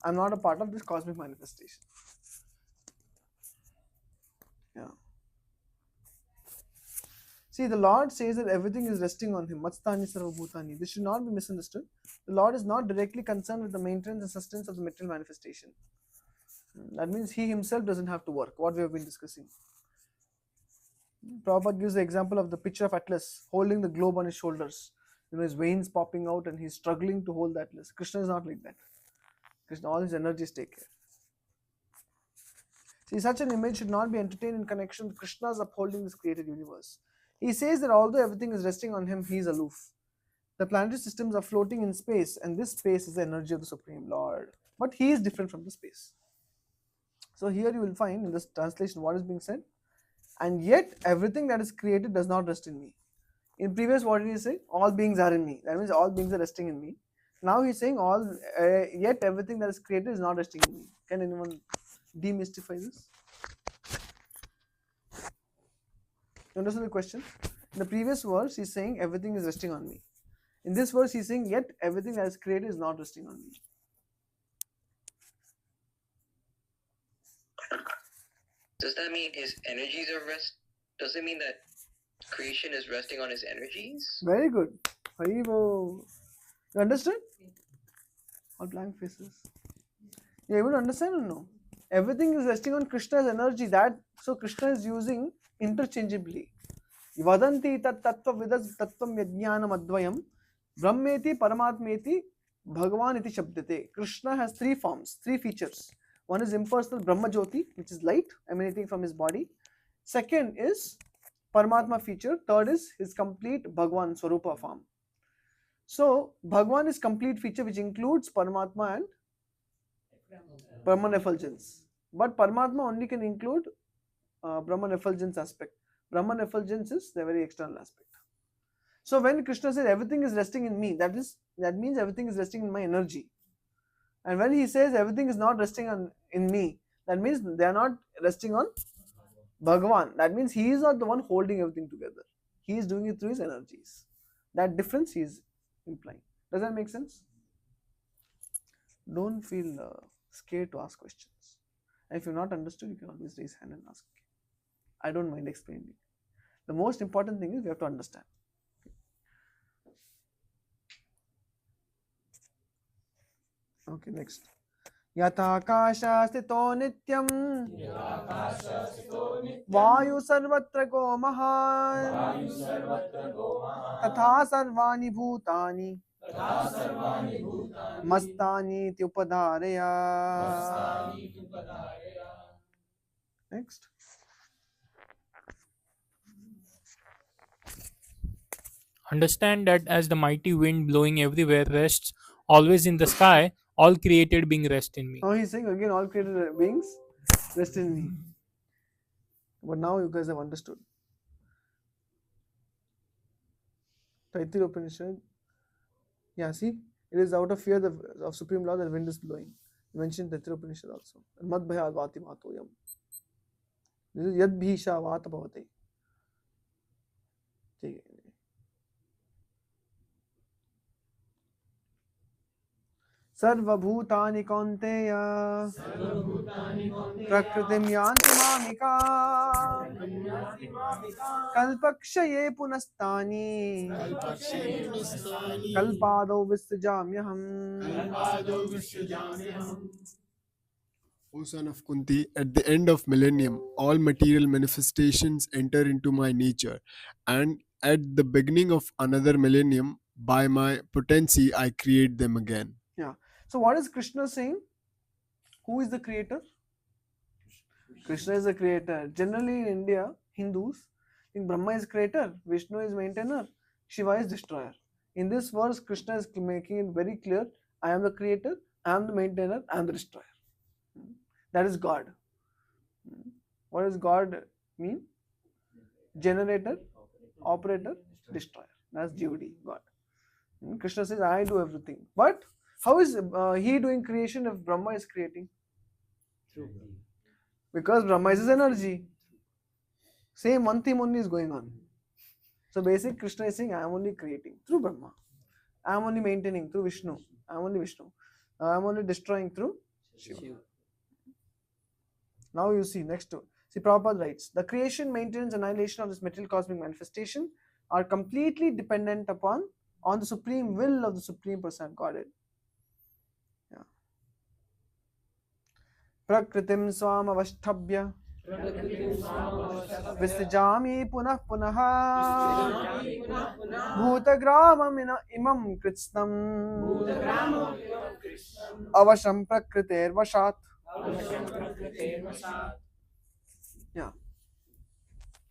I am not a part of this cosmic manifestation. Yeah. See, the Lord says that everything is resting on Him. Matstani sarvabhutani. This should not be misunderstood. The Lord is not directly concerned with the maintenance and sustenance of the material manifestation. That means He Himself doesn't have to work, what we have been discussing. Prabhupada gives the example of the picture of Atlas holding the globe on his shoulders. His veins popping out and he's struggling to hold the Atlas. Krishna is not like that. Krishna, all his energies take care. See, such an image should not be entertained in connection with Krishna's upholding this created universe. He says that although everything is resting on him, he is aloof. The planetary systems are floating in space, and this space is the energy of the Supreme Lord. But he is different from the space. So here you will find in this translation what is being said. And yet everything that is created does not rest in me. In previous, what did he say? All beings are in me. That means all beings are resting in me. Now he's saying yet everything that is created is not resting in me. Can anyone demystify this? You understand the question? In the previous verse, he's saying everything is resting on me. In this verse, he's saying yet everything that is created is not resting on me. Does that mean his energies are rest? Does it mean that creation is resting on his energies? Very good. Haribo. You understood? All blank faces. You able to understand or no? Everything is resting on Krishna's energy. So Krishna is using interchangeably. Vadanti tat tattva vidas tattvam yajnanam advayam brahmeti paramatmeti bhagavan iti shabdate. Krishna has three forms, three features. One is impersonal Brahma Jyoti, which is light emanating from his body. Second is Paramatma feature. Third is his complete Bhagwan Swarupa form. So Bhagwan is complete feature which includes Paramatma and Brahman effulgence. But Paramatma only can include Brahman effulgence aspect. Brahman effulgence is the very external aspect. So when Krishna says everything is resting in me, that means everything is resting in my energy. And when he says everything is not resting in me, that means they are not resting on Bhagavan. That means he is not the one holding everything together. He is doing it through his energies. That difference he is implying. Does that make sense? Don't feel scared to ask questions. And if you're not understood, you can always raise hand and ask. I don't mind explaining. The most important thing is we have to understand. Okay, next. Yathakasha sthito nityam Vayu sarvatra go mahan Tatha sarvani bhutani Mastani tyupadharaya. Next. Understand that as the mighty wind blowing everywhere rests always in the sky, all created beings rest in me. Now he's saying again, all created beings rest in me. But now you guys have understood. Taittiriya Upanishad. Yeah, see, it is out of fear of Supreme Lord that wind is blowing. You mentioned Taittiriya Upanishad also. Mad bhayad vati matoyam. This is yad bhisha vata bhavate. सर्वभूतानि कौन्तेय प्रकृतिं यान्ति मामिका कल्पक्षये पुनस्तानि कल्पादौ विसृजाम्यहम्. O son of Kunti, at the end of millennium, all material manifestations enter into my nature, and at the beginning of another millennium, by my potency, I create them again. Yeah. So what is Krishna saying? Who is the creator? Krishna is the creator. Generally in India, Hindus think Brahma is creator, Vishnu is maintainer, Shiva is destroyer. In this verse, Krishna is making it very clear, I am the creator, I am the maintainer, I am the destroyer. That is God. What does God mean? Generator, operator, destroyer. That's God. Krishna says, I do everything. But how is he doing creation if Brahma is creating? Because Brahma is his energy. Same one thing only is going on. So basically Krishna is saying, I am only creating through Brahma. I am only maintaining through Vishnu. I am only Vishnu. I am only destroying through Shiva. Now you see next. See, Prabhupada writes, the creation, maintenance, annihilation of this material cosmic manifestation are completely dependent upon on the supreme will of the Supreme Personality Godhead. Yeah. Prakritim swam avashthabhya visijami punah punah bhutagramam imam kritsnam avasham prakriter vashat. Yeah.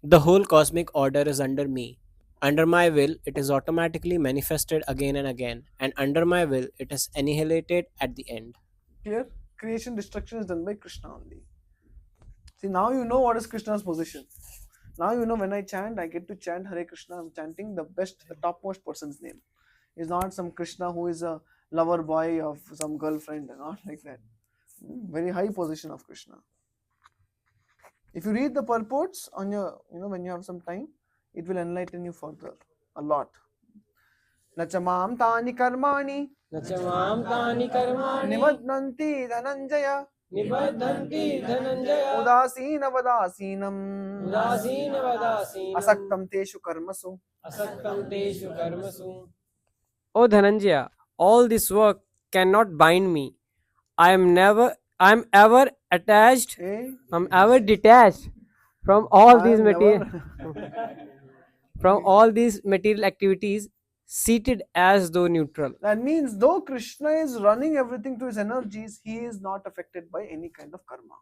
The whole cosmic order is under me. Under my will, it is automatically manifested again and again, and under my will, it is annihilated at the end. Clear? Creation, destruction is done by Krishna only. See, now you know what is Krishna's position. Now you know when I chant, I get to chant Hare Krishna. I'm chanting the best, the topmost person's name. It's not some Krishna who is a lover boy of some girlfriend, not like that. Very high position of Krishna. If you read the purports on your, when you have some time, it will enlighten you further a lot. Nachamam tani karmani nibadhanti dhananjaya udasina vadasinam asaktam teshu karmasu. O Dhananjaya, all this work cannot bind me. I am ever attached. I'm ever detached from all these material activities, seated as though neutral. That means though Krishna is running everything through his energies, he is not affected by any kind of karma.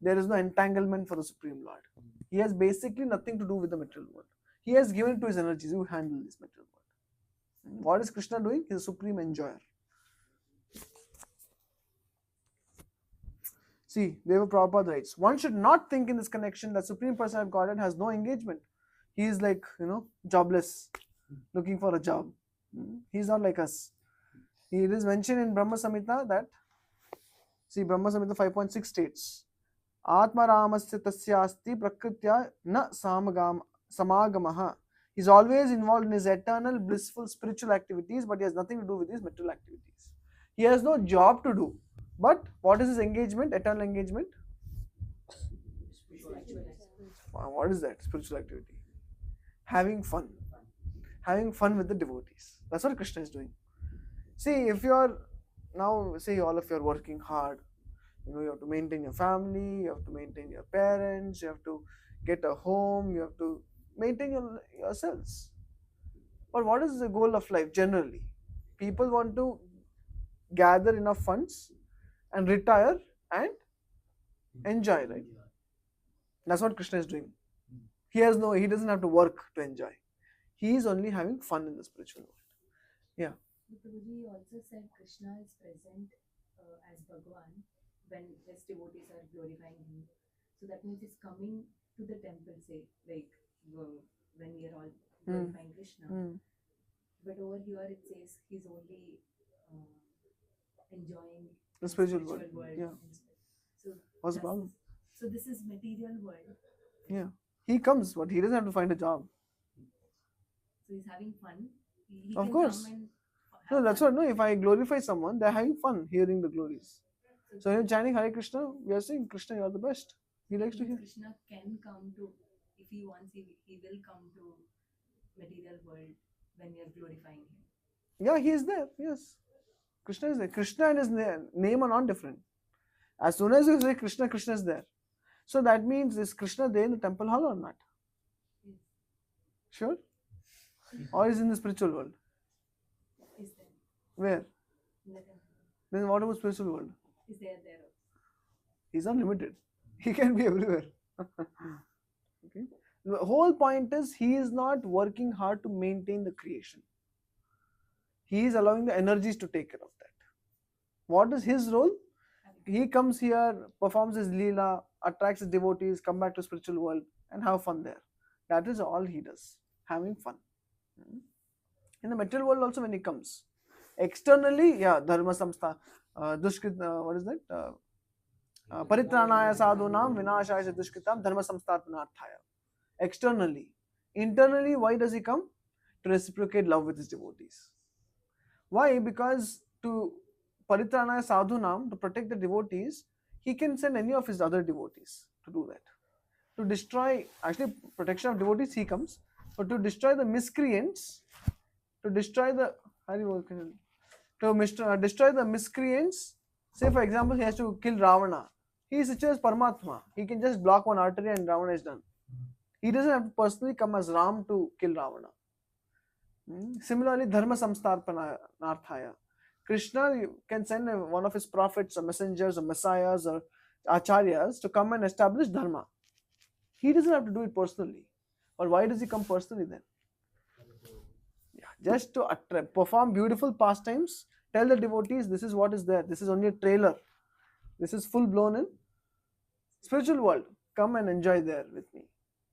There is no entanglement for the Supreme Lord. He has basically nothing to do with the material world. He has given to his energies, you handle this material world. What is Krishna doing? He is a supreme enjoyer. See, Deva Prabhupada writes, one should not think in this connection that Supreme Personality of Godhead has no engagement. He is like, jobless, looking for a job. He is not like us. It is mentioned in Brahma Samhita that, see, Brahma Samhita 5.6 states, Atma Ramasya tasyasti prakritya na samagamaha. He is always involved in his eternal, blissful, spiritual activities, but he has nothing to do with his material activities. He has no job to do. But what is his engagement, eternal engagement? What is that? Spiritual activity. Having fun. Having fun with the devotees. That's what Krishna is doing. See, if you are now, say all of you are working hard, you have to maintain your family, you have to maintain your parents, you have to get a home, you have to maintain yourselves. But what is the goal of life generally? People want to gather enough funds and retire and enjoy, right? That's what Krishna is doing. He doesn't have to work to enjoy. He is only having fun in the spiritual world. Yeah. Guruji also said Krishna is present as Bhagavan when his devotees are glorifying him. So that means he's coming to the temple, say, like when we are all glorifying Krishna. But over here it says he's only enjoying the spiritual world. Yeah. So what's the problem? So this is material world. Yeah. He comes, but he doesn't have to find a job. So he's having fun. He of can course. Come and no, that's what. No, if I glorify someone, they're having fun hearing the glories. So when you're chanting Hare Krishna, we are saying, Krishna, you are the best. He likes to hear. Krishna can come to, if he wants, he will come to material world when we are glorifying him. Yeah, he is there. Yes. Krishna is there. Krishna and his name are not different. As soon as you say Krishna, Krishna is there. So that means, is Krishna there in the temple hall or not? Yes. Sure? Or is in the spiritual world? Is there. Where? In the temple. Then what about spiritual world? Is there also. He's unlimited. He can be everywhere. Okay. The whole point is he is not working hard to maintain the creation. He is allowing the energies to take care of that. What is his role? He comes here, performs his leela, attracts his devotees, come back to spiritual world and have fun there. That is all he does, having fun. In the material world also when he comes. Externally, yeah, dharma samstha, dushkrit, what is that? Paritranaya sadhunam vinashaya dushkritam dharma samstharpanarthaya. Externally. Internally, why does he come? To reciprocate love with his devotees. Why? Because to Paritranaya sadhunam, to protect the devotees, he can send any of his other devotees to do that. to destroy, actually protection of devotees he comes, but to destroy the miscreants, to destroy the destroy the miscreants. Say for example, he has to kill Ravana. He is such as Paramatma. He can just block one artery and Ravana is done. He doesn't have to personally come as Ram to kill Ravana. Similarly, Dharma Samstarpanarthaya. Krishna can send one of his prophets or messengers or messiahs or acharyas to come and establish Dharma. He doesn't have to do it personally. Or why does he come personally then? Just to perform beautiful pastimes, tell the devotees this is what is there. This is only a trailer. This is full blown in spiritual world. Come and enjoy there with me.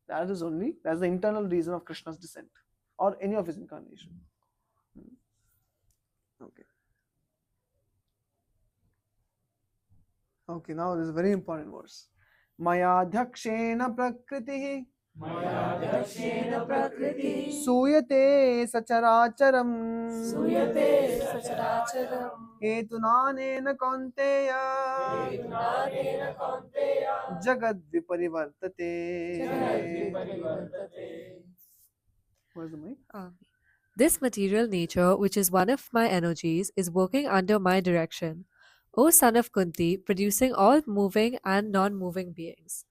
That's the internal reason of Krishna's descent or any of his incarnation. Okay, now this is a very important verse. Maya dhakshena prakritihi Suyate sacharacharam Hetunanena kaunteya Jagad viparivartate. Where's the mic? This material nature, which is one of my energies, is working under my direction. O son of Kunti, producing all moving and non-moving beings.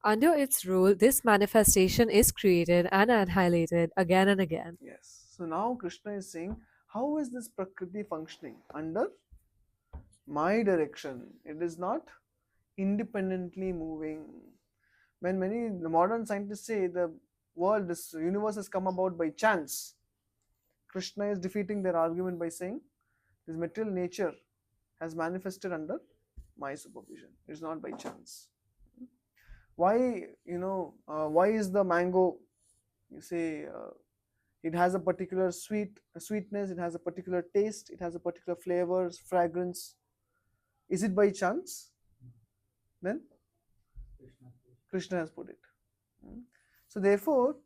Under its rule, this manifestation is created and annihilated again and again. Yes. So now Krishna is saying, how is this Prakriti functioning? Under my direction. It is not independently moving. When the modern scientists say the world, this universe has come about by chance, Krishna is defeating their argument by saying this material nature has manifested under my supervision. It's not by chance. Why, why is the mango, you say, it has a particular sweetness, it has a particular taste, it has a particular flavor, fragrance. Is it by chance? Then Krishna has put it. So therefore,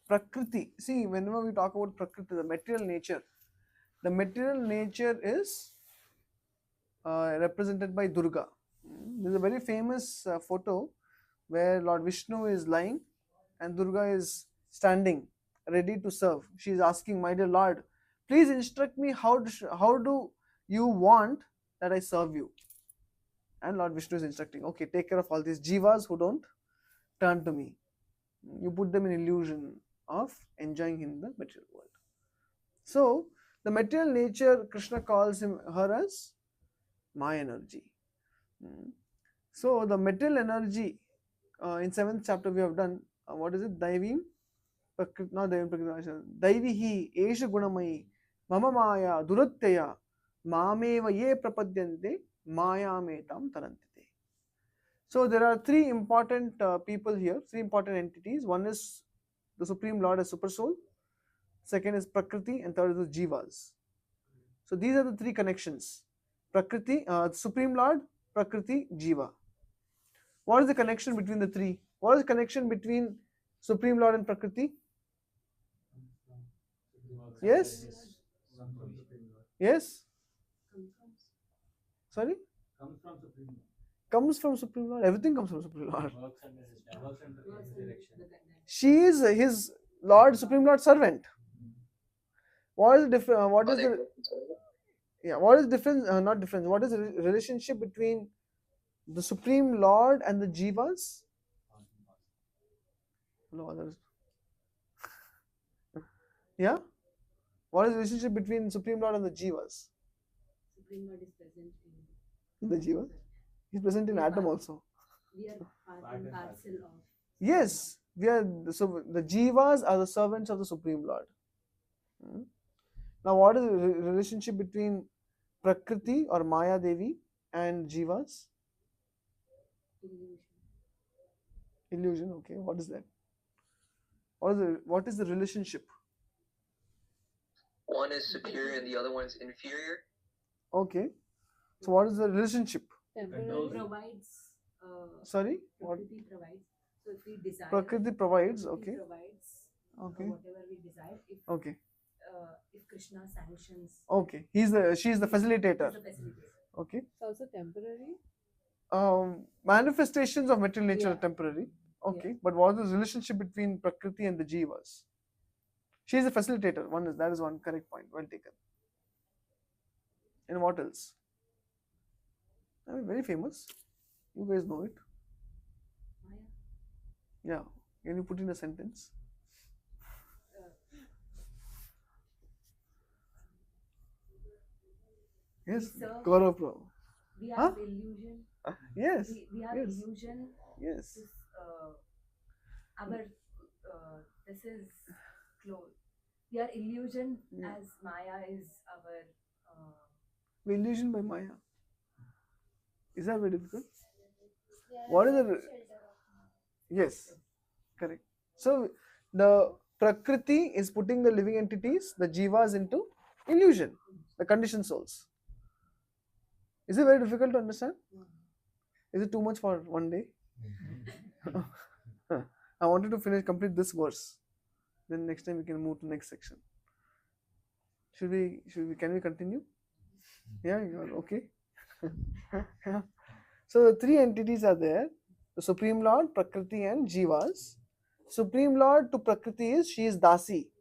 Prakriti, see, whenever we talk about Prakriti, the material nature is represented by Durga. There is a very famous photo where Lord Vishnu is lying and Durga is standing ready to serve. She is asking, my dear Lord, please instruct me how do you want that I serve you? And Lord Vishnu is instructing, okay, take care of all these jivas who don't turn to me. You put them in illusion of enjoying in the material world. So the material nature, Krishna calls her as my energy. So the material energy, in 7th chapter we have done, what is it? Daivim, not Daivim Prakriti, Daivihi, Esha Gunamayi, Mama Maya, Durattaya, Mameva Ye Prapadyante, Maya Metam Tarantite. So there are three important people here, three important entities. One is the Supreme Lord as Super Soul, second is Prakriti, and third is the Jivas. So these are the three connections. Prakriti, Supreme Lord, Prakriti, Jiva. What is the connection between the three? What is the connection between Supreme Lord and Prakriti? Yes? Yes? Sorry? Comes from Supreme Lord. Everything comes from Supreme Lord. She is his Lord, Supreme Lord servant. What is the difference? What is the difference? Not difference. What is the relationship between the Supreme Lord and the Jivas? No others. Yeah? What is the relationship between Supreme Lord and the Jivas? Supreme Lord is present in the Jiva? He is present in atom also. We are part and parcel of. Yes, the Jivas are the servants of the Supreme Lord. Now, what is the relationship between Prakriti or Maya Devi and Jivas? Illusion. Okay, what is that? What is the relationship? One is superior and the other one is inferior. Okay, so what is the relationship? Provides. Sorry, Prakriti provides. So if we desire. Prakriti provides. Okay. Provides. Okay. Whatever we desire. Okay. If Krishna sanctions. Okay, she is the facilitator. Okay. It's also temporary. Manifestations of material nature are temporary. Okay, but what is the relationship between Prakriti and the Jivas? She is a facilitator. That is one correct point. Well taken. And what else? I mean, very famous. You guys know it. Yeah. Can you put in a sentence? Yes. Gaurav Prabhu. We are the illusion. Yes. We are illusion. Yes. This is close. We are illusion as Maya is our. We illusion by Maya. Is that very difficult? What is the? Yes, correct. So the Prakriti is putting the living entities, the Jivas, into illusion, the conditioned souls. Is it very difficult to understand? Is it too much for one day? I wanted to complete this verse. Then next time we can move to next section. Can we continue? Yeah, you are okay. Yeah. So the three entities are there: the Supreme Lord, Prakriti, and Jivas. Supreme Lord to Prakriti she is Dasi.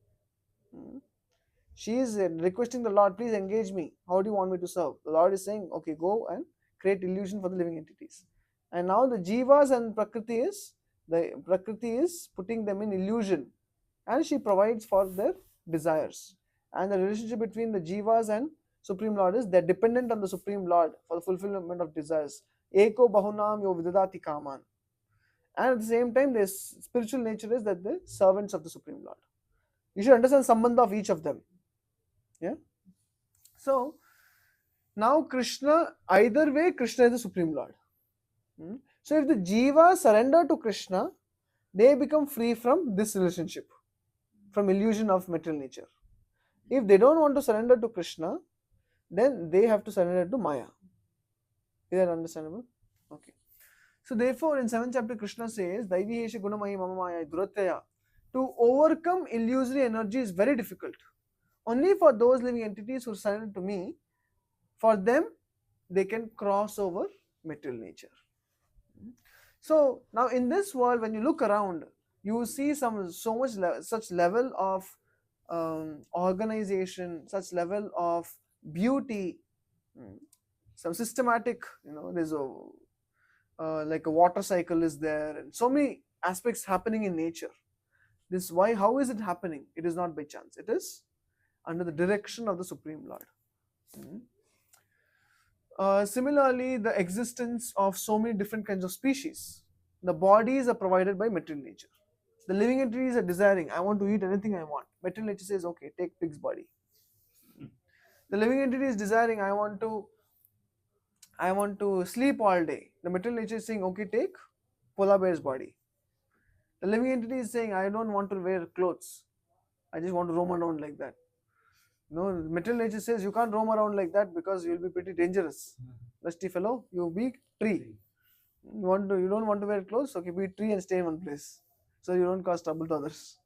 She is requesting the Lord, please engage me. How do you want me to serve? The Lord is saying, okay, go and create illusion for the living entities. And now the Jivas and Prakriti is putting them in illusion, and she provides for their desires. And the relationship between the Jivas and Supreme Lord is they're dependent on the Supreme Lord for the fulfillment of desires. Eko bahunam yo vidadati kaman. And at the same time, the spiritual nature is that the servants of the Supreme Lord. You should understand sambandha of each of them. Yeah. So now Krishna, either way, Krishna is the Supreme Lord. So if the Jiva surrender to Krishna, they become free from this relationship, from illusion of material nature. If they don't want to surrender to Krishna, then they have to surrender to Maya. Is that understandable? Okay. So therefore, in 7th chapter, Krishna says, Daivi Hesha Gunamayi Mama Maya Durataya. To overcome illusory energy is very difficult. Only for those living entities who surrender to me, for them, they can cross over material nature. So now in this world, when you look around, you see such level of organization, such level of beauty, some systematic, there's like a water cycle is there, and so many aspects happening in nature. How is it happening? It is not by chance. It is under the direction of the Supreme Lord. Similarly, the existence of so many different kinds of species. The bodies are provided by material nature. The living entities are desiring, I want to eat anything I want. Material nature says, okay, take pig's body. The living entity is desiring, I want to sleep all day. The material nature is saying, okay, take polar bear's body. The living entity is saying, I don't want to wear clothes. I just want to roam around like that. No, material nature says you can't roam around like that because you'll be pretty dangerous. Lusty fellow, you be tree. You don't want to wear clothes, okay, be tree and stay in one place, so you don't cause trouble to others.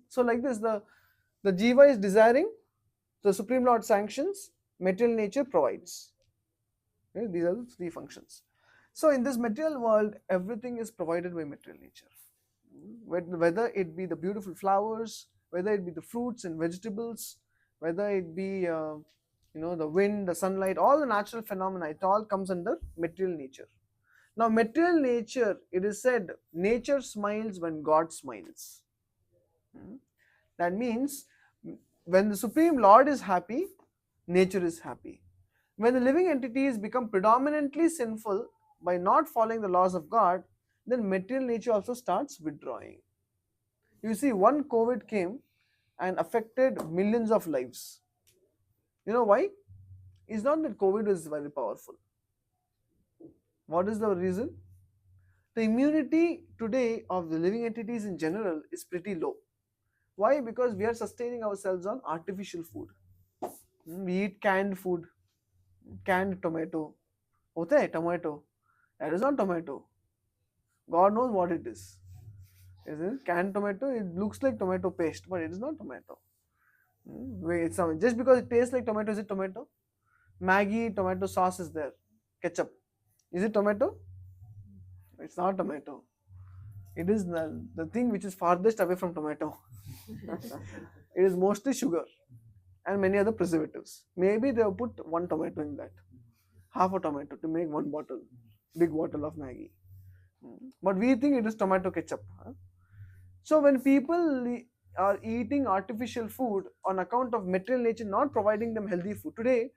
So like this, the Jiva is desiring, the Supreme Lord sanctions, material nature provides. Okay, these are the three functions. So in this material world, everything is provided by material nature. Whether it be the beautiful flowers, whether it be the fruits and vegetables, whether it be the wind, the sunlight, all the natural phenomena, it all comes under material nature. Now material nature, it is said, nature smiles when God smiles. That means when the Supreme Lord is happy, nature is happy. When the living entities become predominantly sinful by not following the laws of God, then material nature also starts withdrawing. You see, one COVID came and affected millions of lives. You know why? It's not that COVID is very powerful. What is the reason? The immunity today of the living entities in general is pretty low. Why? Because we are sustaining ourselves on artificial food. We eat canned food, canned tomato. Hota hai tomato. That is not tomato. God knows what it is. Canned tomato, it looks like tomato paste, but it is not tomato. Just because it tastes like tomato, is it tomato? Maggi tomato sauce is there. Ketchup. Is it tomato? It's not tomato. It is the thing which is farthest away from tomato. It is mostly sugar and many other preservatives. Maybe they have put one tomato in that, half a tomato to make one bottle, big bottle of Maggi. But we think it is tomato ketchup. So when people are eating artificial food on account of material nature not providing them healthy food, today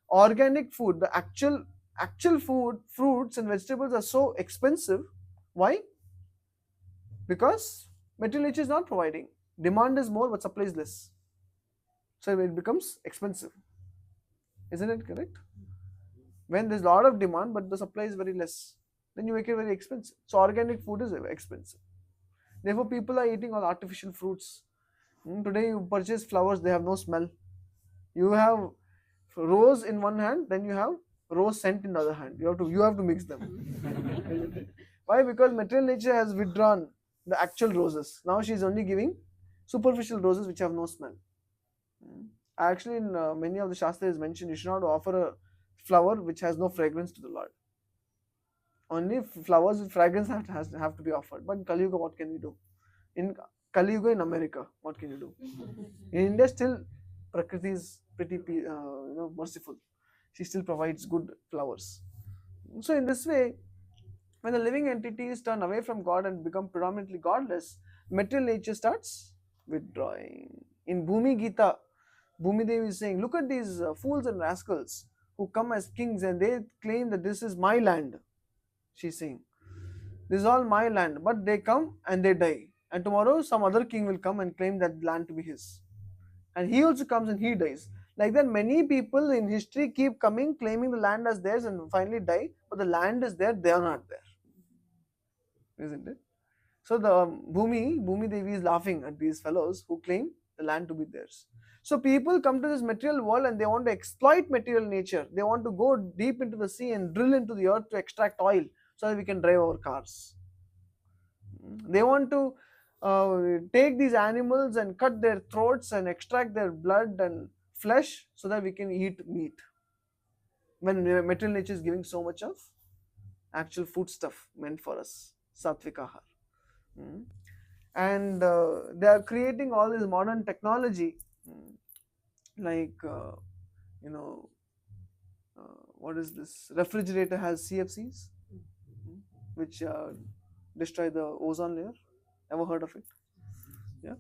organic food, the actual food, fruits and vegetables are so expensive. Why? Because material nature is not providing. Demand is more but supply is less. So it becomes expensive. Isn't it correct? When there's a lot of demand but the supply is very less, then you make it very expensive. So organic food is expensive. Therefore, people are eating all artificial fruits. Today you purchase flowers, they have no smell. You have rose in one hand, then you have rose scent in the other hand. You have to mix them. Why? Because material nature has withdrawn the actual roses. Now she is only giving superficial roses which have no smell. Actually, in many of the Shastras mentioned, you should not offer a flower which has no fragrance to the Lord. Only flowers with fragrance have to be offered. But in Kali Yuga, what can we do? In Kali Yuga in America, what can you do? In India, still Prakriti is pretty merciful. She still provides good flowers. So in this way, when the living entities turn away from God and become predominantly godless, material nature starts withdrawing. In Bhumi Gita, Bhumi Devi is saying, look at these fools and rascals who come as kings and they claim that this is my land. She's saying, this is all my land, but they come and they die. And tomorrow some other king will come and claim that land to be his. And he also comes and he dies. Like that, many people in history keep coming, claiming the land as theirs and finally die. But the land is there, they are not there. Isn't it? So the Bhumi Devi is laughing at these fellows who claim the land to be theirs. So people come to this material world and they want to exploit material nature. They want to go deep into the sea and drill into the earth to extract oil so that we can drive our cars. They want to take these animals and cut their throats and extract their blood and flesh so that we can eat meat. When material nature is giving so much of actual food stuff meant for us, satvikahar. And they are creating all this modern technology like what is this? Refrigerator has CFCs which destroy the ozone layer. Ever heard of it? Yeah,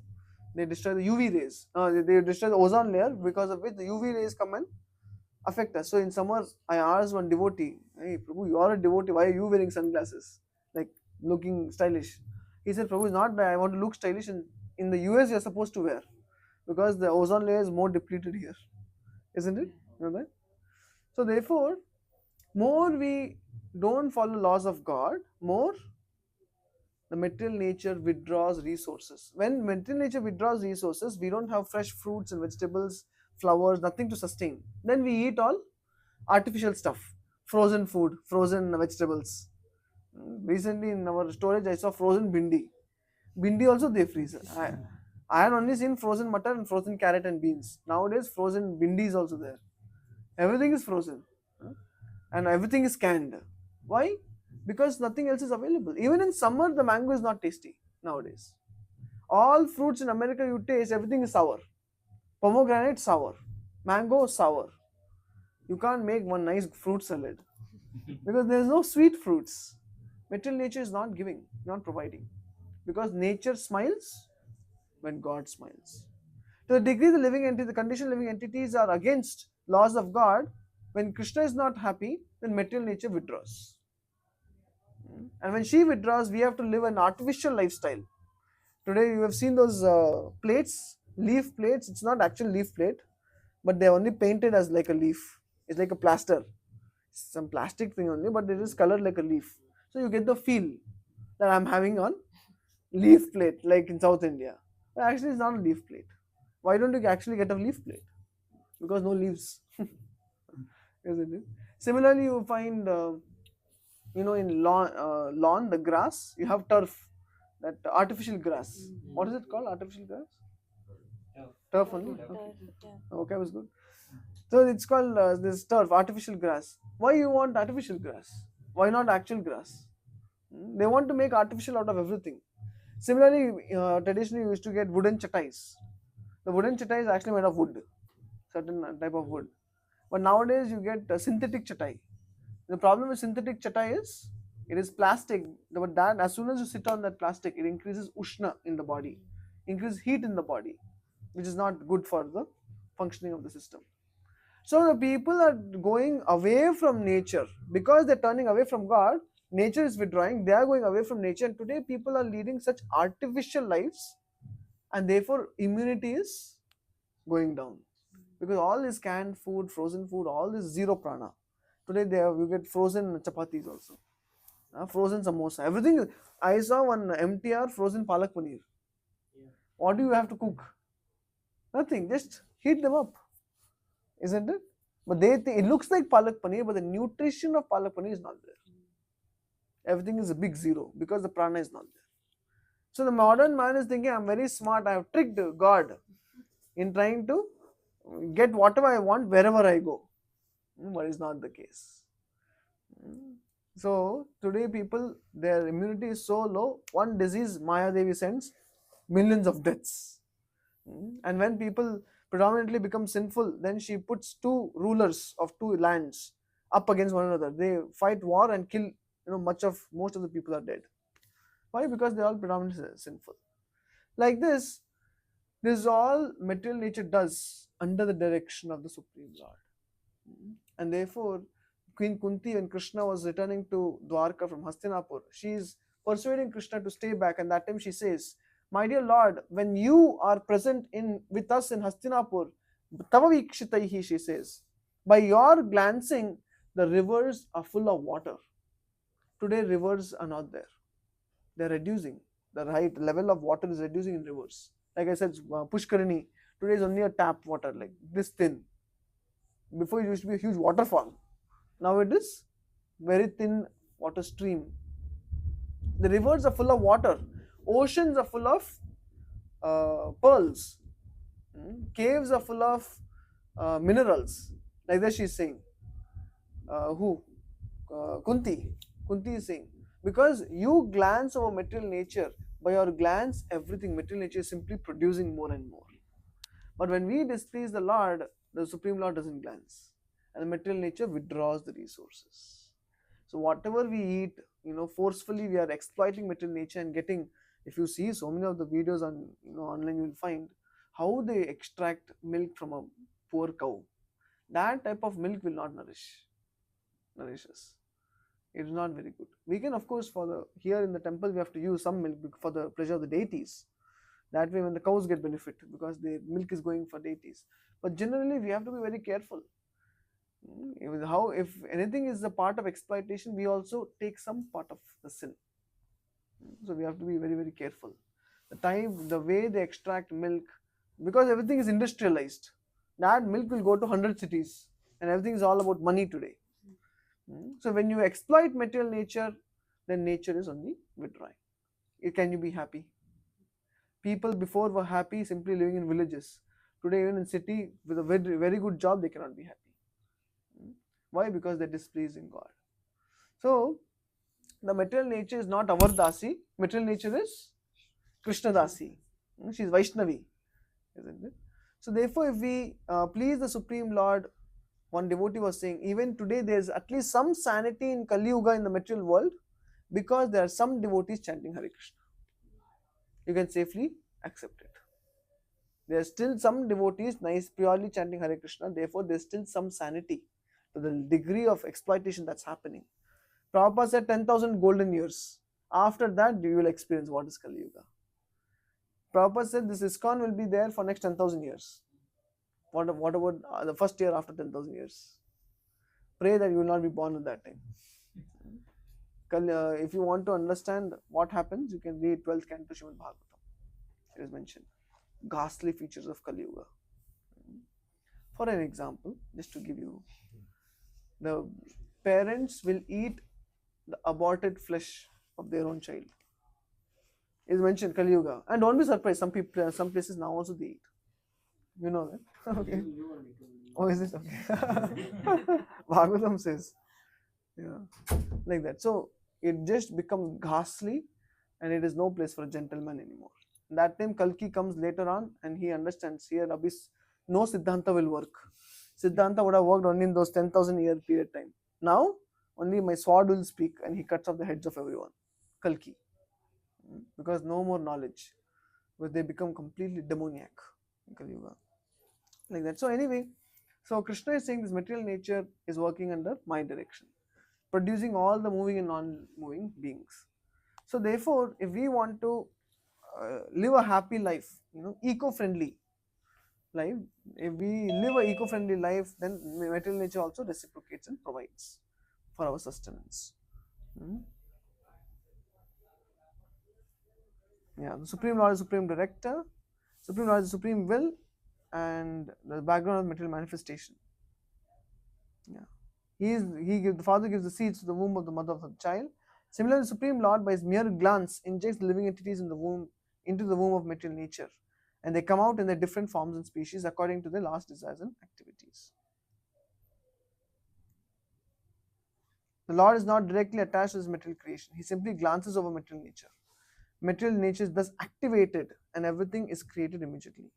they destroy the UV rays. They destroy the ozone layer, because of which the UV rays come and affect us. So in summer, I asked one devotee, "Hey, Prabhu, you are a devotee. Why are you wearing sunglasses? Like looking stylish?" He said, "Prabhu, it's not that I want to look stylish. In the US, you're supposed to wear because the ozone layer is more depleted here, isn't it? You know that? So therefore, more we don't follow laws of God, more the material nature withdraws resources. When material nature withdraws resources, we don't have fresh fruits and vegetables, flowers, nothing to sustain. Then we eat all artificial stuff, frozen food, frozen vegetables. Recently in our storage, I saw frozen bindi. Bindi also they freeze. I had only seen frozen mutton and frozen carrot and beans. Nowadays, frozen bindi is also there. Everything is frozen and everything is canned. Why? Because nothing else is available. Even in summer, the mango is not tasty nowadays. All fruits in America you taste, everything is sour. Pomegranate sour, mango sour. You can't make one nice fruit salad because there is no sweet fruits. Material nature is not giving, not providing, because nature smiles when God smiles. To the degree the conditioned living entities are against laws of God, when Krishna is not happy, then material nature withdraws. And when she withdraws, we have to live an artificial lifestyle. Today you have seen those plates, leaf plates. It's not actual leaf plate, but they are only painted as like a leaf. It's like a plaster. It's some plastic thing only, but it is colored like a leaf. So you get the feel that I'm having on leaf plate, like in South India. But actually it's not a leaf plate. Why don't you actually get a leaf plate? Because no leaves. Isn't it? Similarly, you find in lawn, the grass, you have turf, that artificial grass. What is it called? Artificial grass? Turf only? Okay, was good. So it's called this turf, artificial grass. Why you want artificial grass? Why not actual grass? They want to make artificial out of everything. Similarly, traditionally you used to get wooden chatais. The wooden chatai is actually made of wood, certain type of wood. But nowadays you get synthetic chatai. The problem with synthetic chatai is it is plastic, but that as soon as you sit on that plastic, it increases ushna in the body, increases heat in the body, which is not good for the functioning of the system. So the people are going away from nature because they're turning away from God. Nature is withdrawing, they are going away from nature, and today people are leading such artificial lives, and therefore immunity is going down because all is canned food, frozen food, all is zero prana. Today you get frozen chapatis also, frozen samosa, everything. I saw one MTR frozen palak paneer. What do you have to cook? Nothing, just heat them up, isn't it? But they think it looks like palak paneer, but the nutrition of palak paneer is not there. Everything is a big zero because the prana is not there. So the modern man is thinking, I'm very smart, I have tricked God in trying to get whatever I want wherever I go. But it's not the case. So today people, their immunity is so low, one disease Maya Devi sends, millions of deaths. And when people predominantly become sinful, then she puts two rulers of two lands up against one another. They fight war and kill, most of the people are dead. Why? Because they are all predominantly sinful. Like this is all material nature does under the direction of the Supreme Lord. And therefore, Queen Kunti, when Krishna was returning to Dwarka from Hastinapur, she is persuading Krishna to stay back, and that time she says, my dear Lord, when you are present with us in Hastinapur, Tava Vikshitaihi, she says, by your glancing, the rivers are full of water. Today, rivers are not there. They are reducing. The right level of water is reducing in rivers. Like I said, Pushkarini, today is only a tap water, like this thin. Before it used to be a huge waterfall. Now it is very thin water stream. The rivers are full of water. Oceans are full of pearls. Caves are full of minerals. Like that she is saying. Kunti. Kunti is saying. Because you glance over material nature, by your glance, everything, material nature is simply producing more and more. But when we displease the Lord, the Supreme Lord doesn't glance. And the material nature withdraws the resources. So whatever we eat, forcefully we are exploiting material nature and getting, if you see so many of the videos on online, you will find how they extract milk from a poor cow. That type of milk will not nourish us. It is not very good. We can, of course, here in the temple we have to use some milk for the pleasure of the deities. That way when the cows get benefit because the milk is going for deities. But generally we have to be very careful. If anything is a part of exploitation, we also take some part of the sin. So we have to be very, very careful. The way they extract milk, because everything is industrialized, that milk will go to 100 cities and everything is all about money today. So when you exploit material nature, then nature is only withdrawing. Can you be happy? People before were happy simply living in villages. Today even in city with a very, very good job, they cannot be happy. Why? Because they're displeasing God. So the material nature is not our dasi. Material nature is Krishna dasi. She is Vaishnavi, isn't it? So therefore, if we please the Supreme Lord, one devotee was saying, even today there is at least some sanity in Kali Yuga in the material world because there are some devotees chanting Hare Krishna. You can safely accept it. There are still some devotees purely chanting Hare Krishna, therefore there is still some sanity to the degree of exploitation that's happening. Prabhupada said 10,000 golden years. After that, you will experience what is Kali Yuga. Prabhupada said this Iskcon will be there for next 10,000 years. What about the first year after 10,000 years? Pray that you will not be born at that time. If you want to understand what happens, you can read 12th canto Srimad Bhagavatam. It is mentioned. Ghastly features of Kali Yuga. For an example, just to give you, the parents will eat the aborted flesh of their own child. It is mentioned Kali Yuga. And don't be surprised, some places now also they eat. You know that? Okay. Oh, is it? Okay. Bhagavatam says. Yeah. Like that. So it just becomes ghastly and it is no place for a gentleman anymore. That time Kalki comes later on, and he understands here Abyss, no Siddhanta will work. Siddhanta would have worked only in those 10,000 year period time. Now only my sword will speak, and he cuts off the heads of everyone. Kalki, because no more knowledge, because they become completely demoniac in Kali Yuga, like that. So anyway, so Krishna is saying this material nature is working under my direction, producing all the moving and non-moving beings. So therefore, if we want to live a happy life, eco-friendly life, if we live a eco-friendly life, then material nature also reciprocates and provides for our sustenance. Yeah, the Supreme Lord is Supreme Director, Supreme Lord is Supreme Will, and the background of material manifestation. Yeah, the Father gives the seeds to the womb of the mother of the child. Similarly, the Supreme Lord, by his mere glance, injects the living entities into the womb of material nature, and they come out in their different forms and species according to their last desires and activities. The Lord is not directly attached to his material creation. He simply glances over material nature. Material nature is thus activated, and everything is created immediately.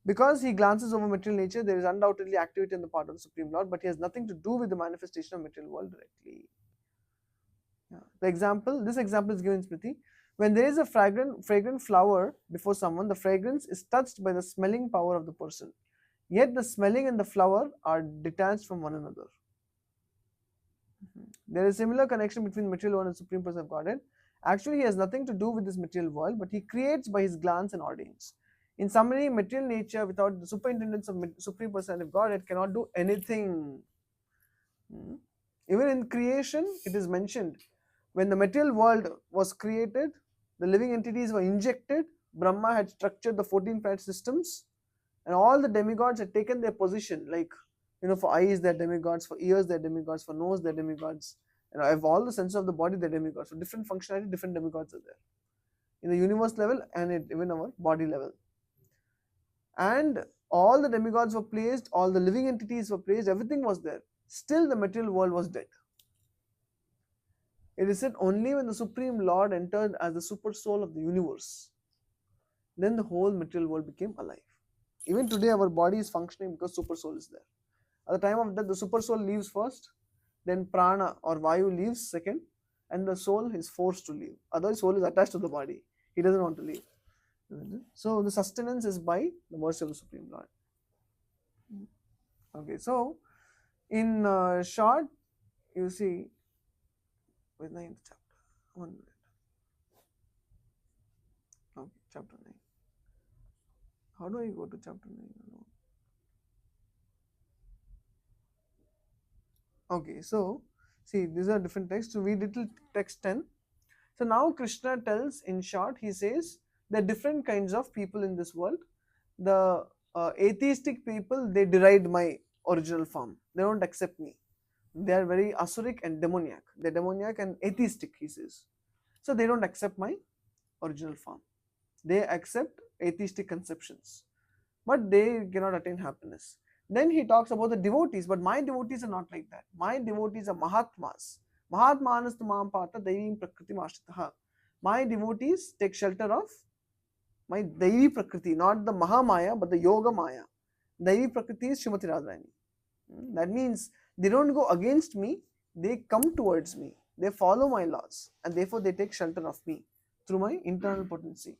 Because he glances over material nature, there is undoubtedly activity on the part of the Supreme Lord, but he has nothing to do with the manifestation of material world directly. Yeah. This example is given in Smriti. When there is a fragrant flower before someone, the fragrance is touched by the smelling power of the person. Yet the smelling and the flower are detached from one another. There is a similar connection between material world and Supreme Person of Godhead. Actually, he has nothing to do with this material world, but he creates by his glance and ordains. In summary, material nature without the superintendence of Supreme Person of Godhead cannot do anything. Even in creation, it is mentioned, when the material world was created, the living entities were injected, Brahma had structured the 14 planet systems, and all the demigods had taken their position, like, for eyes they're demigods, for ears they're demigods, for nose they're demigods, of all the senses of the body they're demigods. So different functionality, different demigods are there in the universe level and even our body level. And all the demigods were placed, all the living entities were placed, everything was there. Still the material world was dead. It is said only when the Supreme Lord entered as the super soul of the universe, then the whole material world became alive. Even today our body is functioning because super soul is there. At the time of death, the super soul leaves first, then prana or vayu leaves second, and the soul is forced to leave. Otherwise, soul is attached to the body. He doesn't want to leave. So the sustenance is by the mercy of the Supreme Lord. Okay, so in short, you see, with 9th chapter. 1 minute. Okay, chapter 9. How do I go to chapter 9 alone? Okay, so see, these are different texts. So we did till text 10. So now Krishna tells, in short, he says there are different kinds of people in this world. The atheistic people, they deride my original form. They don't accept me. They are very asuric and demoniac. They're demoniac and atheistic, he says. So they don't accept my original form. They accept atheistic conceptions, but they cannot attain happiness. Then he talks about the devotees, but my devotees are not like that. My devotees are Mahatmas. Mahatmanas tumam pata daivim prakritim ashritaha. My devotees take shelter of my Daivi Prakriti, not the Mahamaya, but the Yoga Maya. Daivi Prakriti is Srimati Radharani. That means they don't go against me, they come towards me. They follow my laws, and therefore they take shelter of me through my internal potency.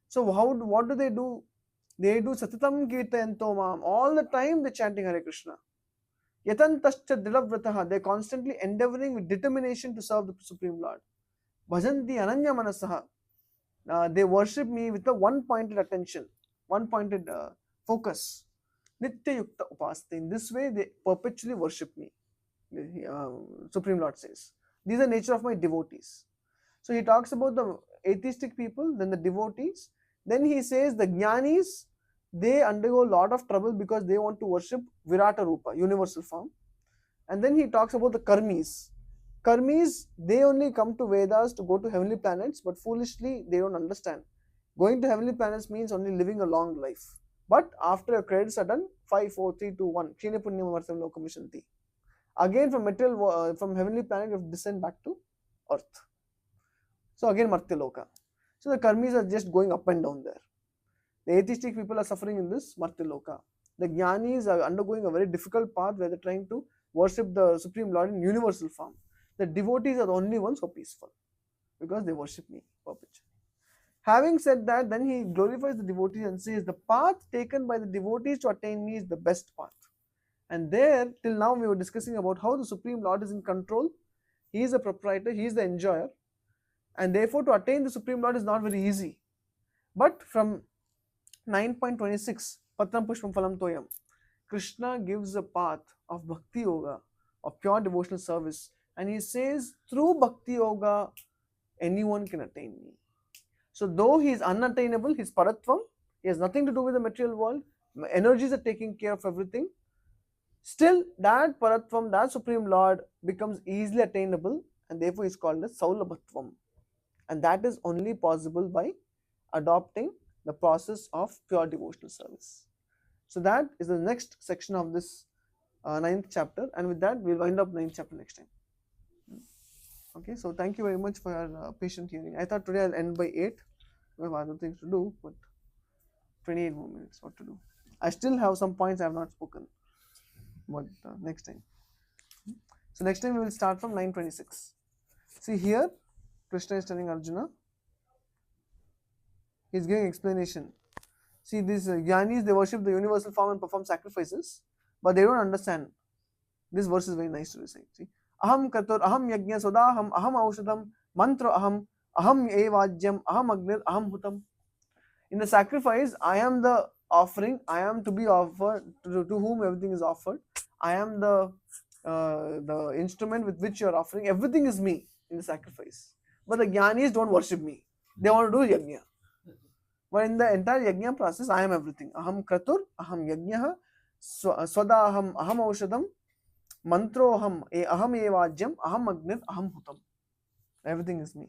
So what do? They do Satatam Kirtayanto Mam. All the time they're chanting Hare Krishna. Yatantascha Dridavrataha. They're constantly endeavoring with determination to serve the Supreme Lord. Bhajanti Ananya Manasaha. They worship me with a one-pointed attention, one-pointed focus. Nitya Yukta Upasate. In this way, they perpetually worship me. Supreme Lord says. These are the nature of my devotees. So he talks about the atheistic people, then the devotees. Then he says the jnanis, they undergo a lot of trouble because they want to worship Virata Rupa, universal form. And then he talks about the karmis. Karmis, they only come to Vedas to go to heavenly planets, but foolishly they don't understand. Going to heavenly planets means only living a long life. But after your credits are done, 5, 4, 3, 2, 1, Kshine Punyam Amartam Lokam Vishanti. Again from heavenly planet you have to descend back to earth. So again Martyaloka. So the karmis are just going up and down there. The atheistic people are suffering in this Martyaloka. The jnanis are undergoing a very difficult path where they're trying to worship the Supreme Lord in universal form. The devotees are the only ones who are peaceful because they worship me perpetually. Having said that, then he glorifies the devotees and says the path taken by the devotees to attain me is the best path. And there, till now, we were discussing about how the Supreme Lord is in control. He is the proprietor, he is the enjoyer, and therefore to attain the Supreme Lord is not very easy. But from 9.26, Patram Pushpam Phalam Toyam, Krishna gives a path of Bhakti Yoga, of pure devotional service, and he says, through Bhakti Yoga, anyone can attain me. So though he is unattainable, he is Paratvam, he has nothing to do with the material world, energies are taking care of everything, still that Paratvam, that Supreme Lord becomes easily attainable, and therefore is called as Saulabhatvam. And that is only possible by adopting the process of pure devotional service. So that is the next section of this 9th chapter, and with that we will wind up 9th chapter next time. Okay, so thank you very much for your patient hearing. I thought today I'll end by 8. We have other things to do, but 28 more minutes, what to do. I still have some points I have not spoken, but next time. So next time we will start from 9.26. See here, Krishna is telling Arjuna, he is giving explanation. See, these jnanis, they worship the universal form and perform sacrifices, but they don't understand. This verse is very nice to recite. See, aham kratur, aham yajna, sodaham, aham aushadam, mantra aham, aham evajyam, aham agnir, aham hutam. In the sacrifice, I am the offering, I am to be offered, to whom everything is offered. I am the instrument with which you are offering. Everything is me in the sacrifice. But the jnanis don't worship me. They want to do yajna. But in the entire yajna process, I am everything. Aham kratur, aham yajna, swadaham, aham aushadam, mantroham, aham evajyam, aham agnir, aham hutam. Everything is me.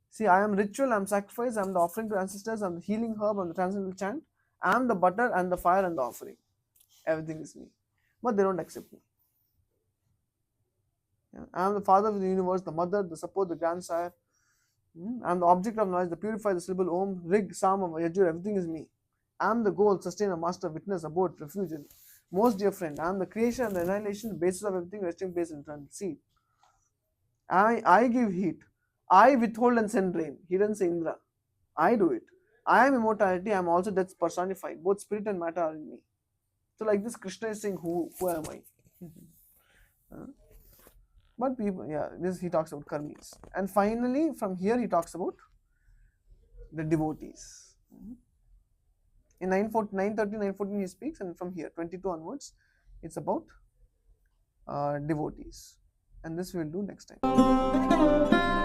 See, I am ritual, I am sacrifice, I am the offering to ancestors, I am the healing herb, I am the transcendental chant, I am the butter and the fire and the offering. Everything is me. But they don't accept me. Yeah. I am the father of the universe, the mother, the support, the grandsire. I am the object of knowledge, the purifier, the syllable Om, Rig, Sama, Yajur, everything is me. I am the goal, sustainer, master, witness, abode, refuge, and most dear friend. I am the creation and the annihilation, the basis of everything, resting place and eternal seed. I give heat. I withhold and send rain. He doesn't say Indra. I do it. I am immortality. I am also death personified. Both spirit and matter are in me. So like this, Krishna is saying, who am I? But people, yeah, this he talks about karmis. And finally, from here he talks about the devotees. In 9:30, 9:14 he speaks, and from here, 22 onwards, it's about devotees. And this we will do next time.